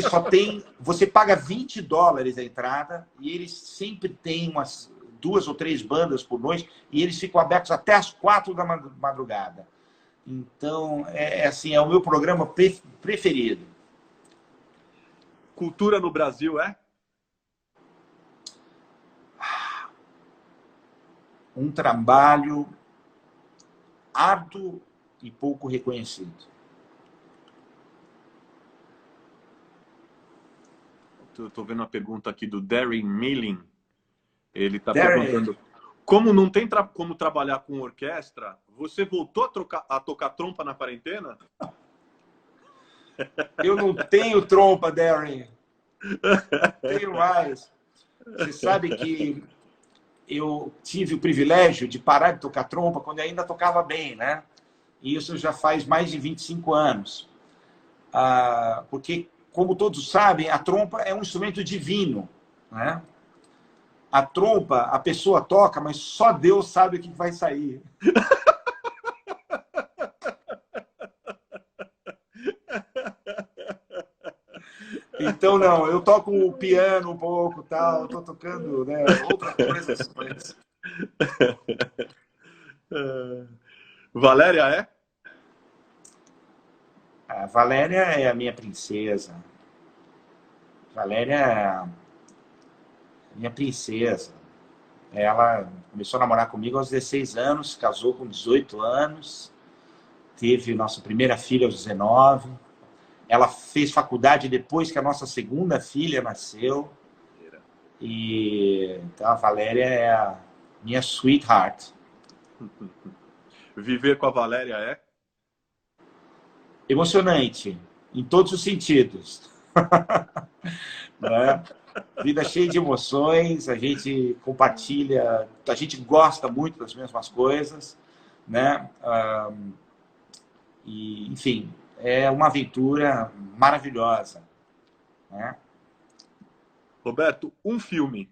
só têm... Você paga $20 a entrada e eles sempre têm umas 2 ou 3 bandas por noite e eles ficam abertos até as 4 da madrugada. Então, assim, é o meu programa preferido. Cultura no Brasil é? Um trabalho árduo e pouco reconhecido. Estou vendo uma pergunta aqui do Darren Milling. Ele está perguntando, como não tem como trabalhar com orquestra, você voltou a tocar trompa na quarentena? Eu não tenho trompa, Darren. Tenho mais. Você sabe que eu tive o privilégio de parar de tocar trompa quando eu ainda tocava bem, né? E isso já faz mais de 25 anos. Porque, como todos sabem, a trompa é um instrumento divino, né? A trompa, a pessoa toca, mas só Deus sabe o que vai sair. Então, não, eu toco o piano um pouco, tal, estou tocando, né, outras coisas, mas... Valéria é? A Valéria é a minha princesa. Valéria é a minha princesa. Ela começou a namorar comigo aos 16 anos, casou com 18 anos, teve nossa primeira filha aos 19. Ela fez faculdade depois que a nossa segunda filha nasceu. E então a Valéria é a minha sweetheart. Viver com a Valéria é? Emocionante, em todos os sentidos. Né? Vida cheia de emoções, a gente compartilha, a gente gosta muito das mesmas coisas, né? E, enfim, é uma aventura maravilhosa, né? Roberto, um filme.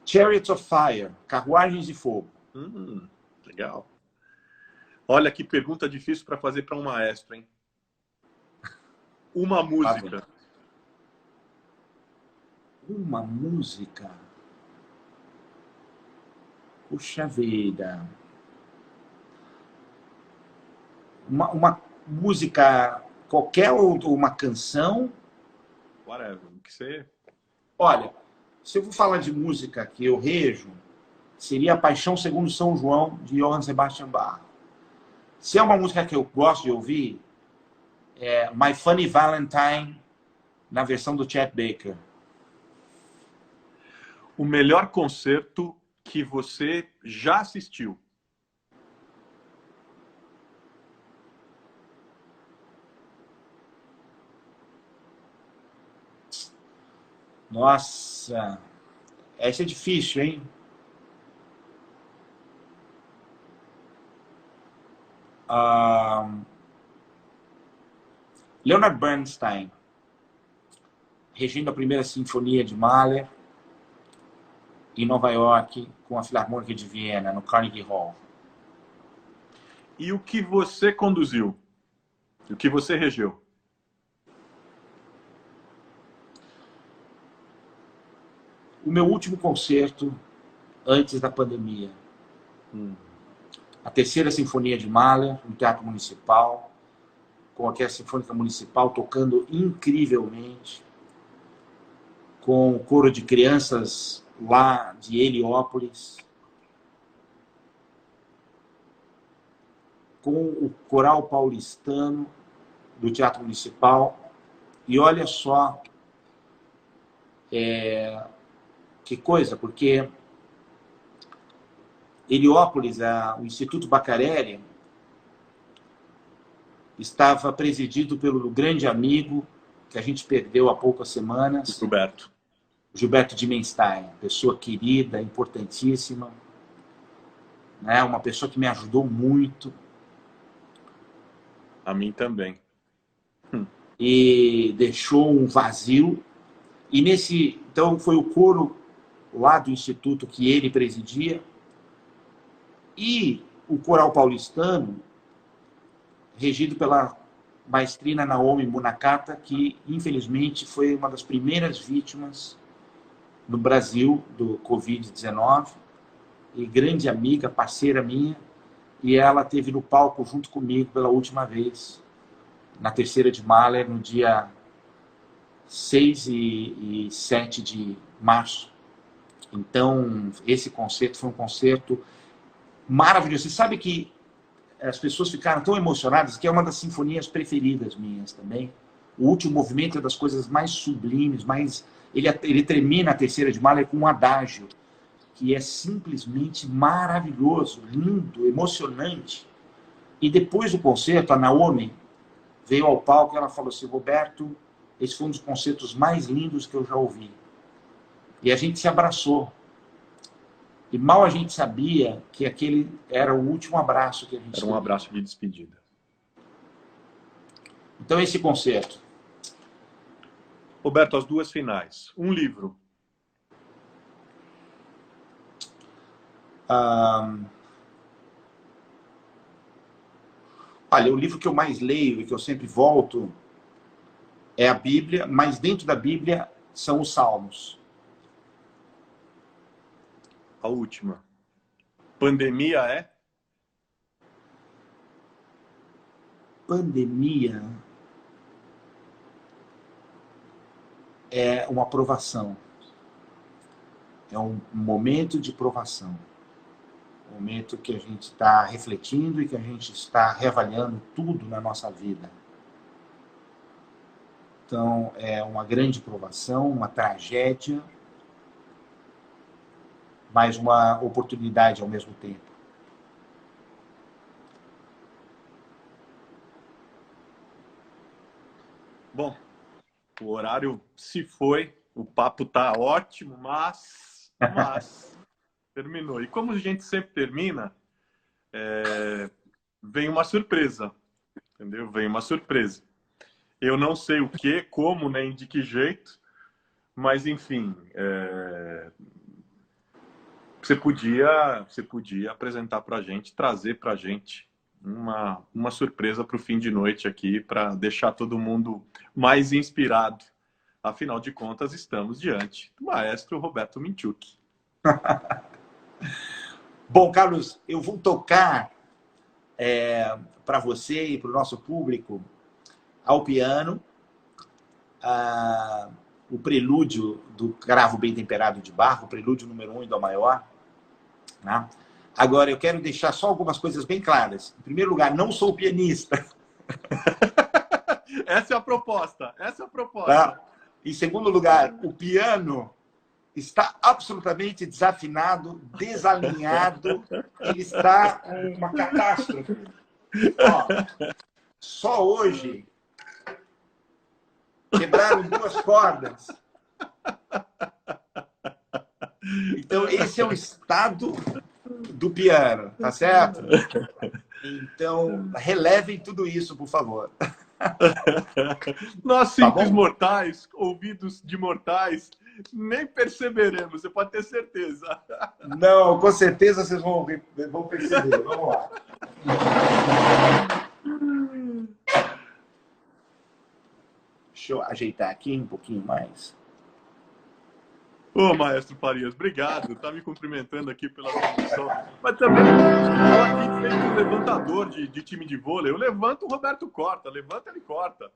Chariots of Fire, Carruagens de Fogo. Legal. Olha que pergunta difícil para fazer para um maestro, hein? Uma música. Uma música? Puxa vida. Uma música qualquer ou uma canção? Whatever, o que você... Olha, se eu vou falar de música que eu rejo, seria a Paixão Segundo São João, de Johann Sebastian Bach. Se é uma música que eu gosto de ouvir, é My Funny Valentine, na versão do Chet Baker. O melhor concerto que você já assistiu? Nossa, essa é difícil, hein? Leonard Bernstein, regendo a primeira sinfonia de Mahler em Nova York com a Filarmônica de Viena, no Carnegie Hall. E o que você conduziu? O que você regeu? O meu último concerto antes da pandemia. A terceira sinfonia de Mahler, no Teatro Municipal, com a Orquestra Sinfônica Municipal tocando incrivelmente, com o coro de crianças lá de Heliópolis, com o Coral Paulistano do Teatro Municipal. E olha só que coisa, porque Heliópolis, o Instituto Bacarelli, estava presidido pelo grande amigo que a gente perdeu há poucas semanas, Gilberto Dimenstein, pessoa querida, importantíssima, né? Uma pessoa que me ajudou muito. A mim também. E deixou um vazio. E então foi o coro lá do Instituto que ele presidia e o Coral Paulistano, regido pela maestrina Naomi Munakata, que infelizmente foi uma das primeiras vítimas no Brasil do Covid-19 e grande amiga, parceira minha, e ela esteve no palco junto comigo pela última vez, na terceira de Mahler, no dia 6 e 7 de março. Então, esse concerto foi um concerto maravilhoso. Você sabe que as pessoas ficaram tão emocionadas que é uma das sinfonias preferidas minhas também. O último movimento é das coisas mais sublimes, ele termina a terceira de Mahler com um adágio que é simplesmente maravilhoso, lindo, emocionante. E depois do concerto, a Naomi veio ao palco e ela falou assim: Roberto, esse foi um dos concertos mais lindos que eu já ouvi. E a gente se abraçou. E mal a gente sabia que aquele era o último abraço que a gente teve. Era um abraço de despedida. Então, esse concerto. Roberto, as duas finais. Um livro. Olha, o livro que eu mais leio e que eu sempre volto é a Bíblia, mas dentro da Bíblia são os Salmos. A última. Pandemia é? Pandemia é uma provação. É um momento de provação. Um momento que a gente está refletindo e que a gente está reavaliando tudo na nossa vida. Então, é uma grande provação, uma tragédia, mas uma oportunidade ao mesmo tempo. Bom, o horário se foi, o papo tá ótimo, mas terminou. E como a gente sempre termina, vem uma surpresa, entendeu? Vem uma surpresa. Eu não sei o que, como, nem de que jeito, mas enfim, você podia apresentar para a gente, trazer para a gente uma surpresa para o fim de noite aqui, para deixar todo mundo mais inspirado. Afinal de contas, estamos diante do maestro Roberto Minchuk. Bom, Carlos, eu vou tocar para você e para o nosso público ao piano o prelúdio do Cravo Bem Temperado de Bach, o prelúdio número 1 em Dó maior. Né? Agora, eu quero deixar só algumas coisas bem claras. Em primeiro lugar, não sou pianista. Essa é a proposta. Essa é a proposta. Tá? Em segundo lugar, o piano está absolutamente desafinado, desalinhado. Ele está uma catástrofe. Ó, só hoje quebraram 2 cordas. Então, esse é o estado do piano, tá certo? Então, relevem tudo isso, por favor. Nós, Tá simples bom? mortais, ouvidos de mortais, nem perceberemos, você pode ter certeza. Não, com certeza vocês vão perceber. Vamos lá. Deixa eu ajeitar aqui um pouquinho mais. Ô, Maestro Farias, obrigado. Tá me cumprimentando aqui pela transmissão. Mas também, eu aqui feito um levantador de time de vôlei. Eu levanto, o Roberto corta. Levanta, ele corta.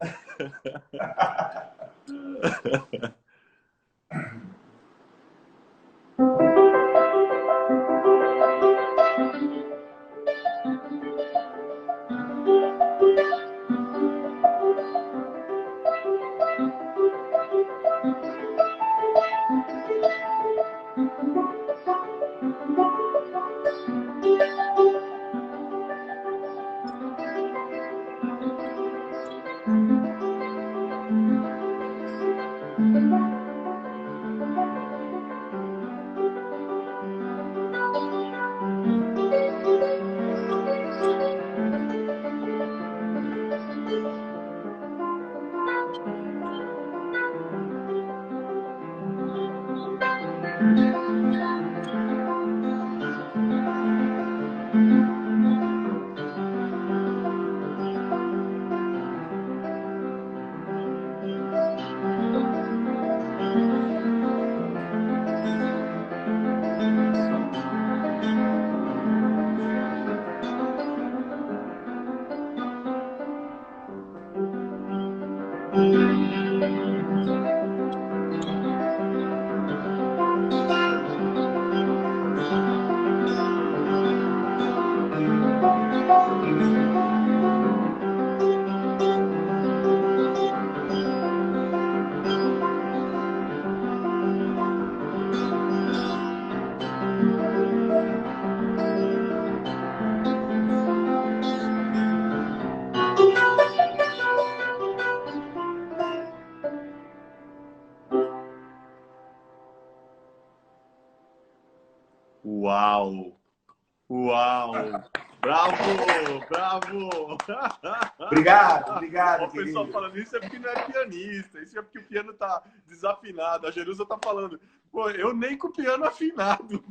Uau! Uau! Bravo! Bravo! Obrigado, O pessoal querido. falando isso é porque não é pianista, isso é porque o piano tá desafinado. A Jerusa tá falando, pô, eu nem com o piano afinado.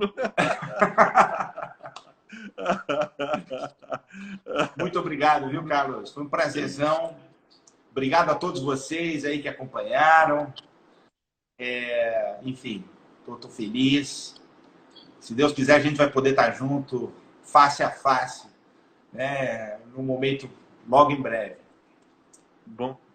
Muito obrigado, viu, Carlos? Foi um prazerzão. Obrigado a todos vocês aí que acompanharam. Enfim, estou feliz. Se Deus quiser, a gente vai poder estar junto, face a face, né, num momento logo em breve.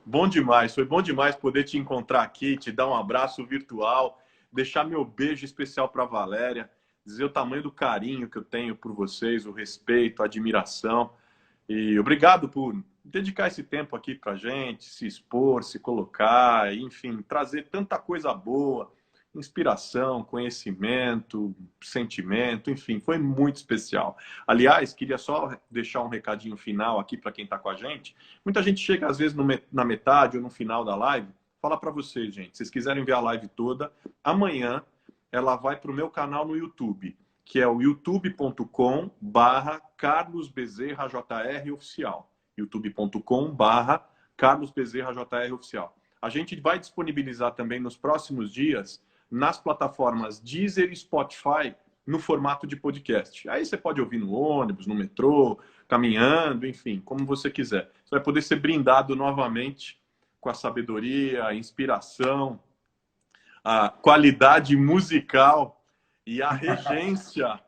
Bom demais, foi bom demais poder te encontrar aqui, te dar um abraço virtual, deixar meu beijo especial para a Valéria, dizer o tamanho do carinho que eu tenho por vocês, o respeito, a admiração. E obrigado por dedicar esse tempo aqui para a gente, se expor, se colocar, enfim, trazer tanta coisa boa, inspiração, conhecimento, sentimento, enfim, foi muito especial. Aliás, queria só deixar um recadinho final aqui para quem está com a gente. Muita gente chega às vezes na metade ou no final da live. Fala para vocês, gente, se vocês quiserem ver a live toda, amanhã ela vai para o meu canal no YouTube, que é o youtube.com/Carlos Bezerra JR Oficial. youtube.com/Carlos Bezerra JR Oficial. A gente vai disponibilizar também nos próximos dias nas plataformas Deezer e Spotify no formato de podcast. Aí você pode ouvir no ônibus, no metrô, caminhando, enfim, como você quiser. Você vai poder ser brindado novamente com a sabedoria, a inspiração, a qualidade musical e a regência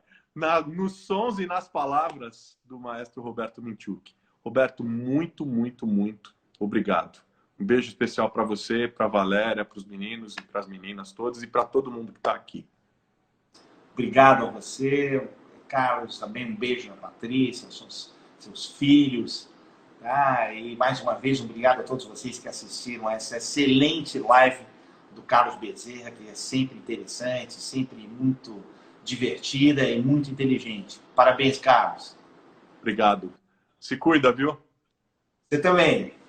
nos sons e nas palavras do maestro Roberto Minchuk. Roberto, muito, muito, muito obrigado. Um beijo especial para você, para a Valéria, para os meninos e para as meninas todas e para todo mundo que está aqui. Obrigado a você, Carlos, também um beijo na Patrícia, seus filhos. E mais uma vez, obrigado a todos vocês que assistiram a essa excelente live do Carlos Bezerra, que é sempre interessante, sempre muito divertida e muito inteligente. Parabéns, Carlos. Obrigado. Se cuida, viu? Você também.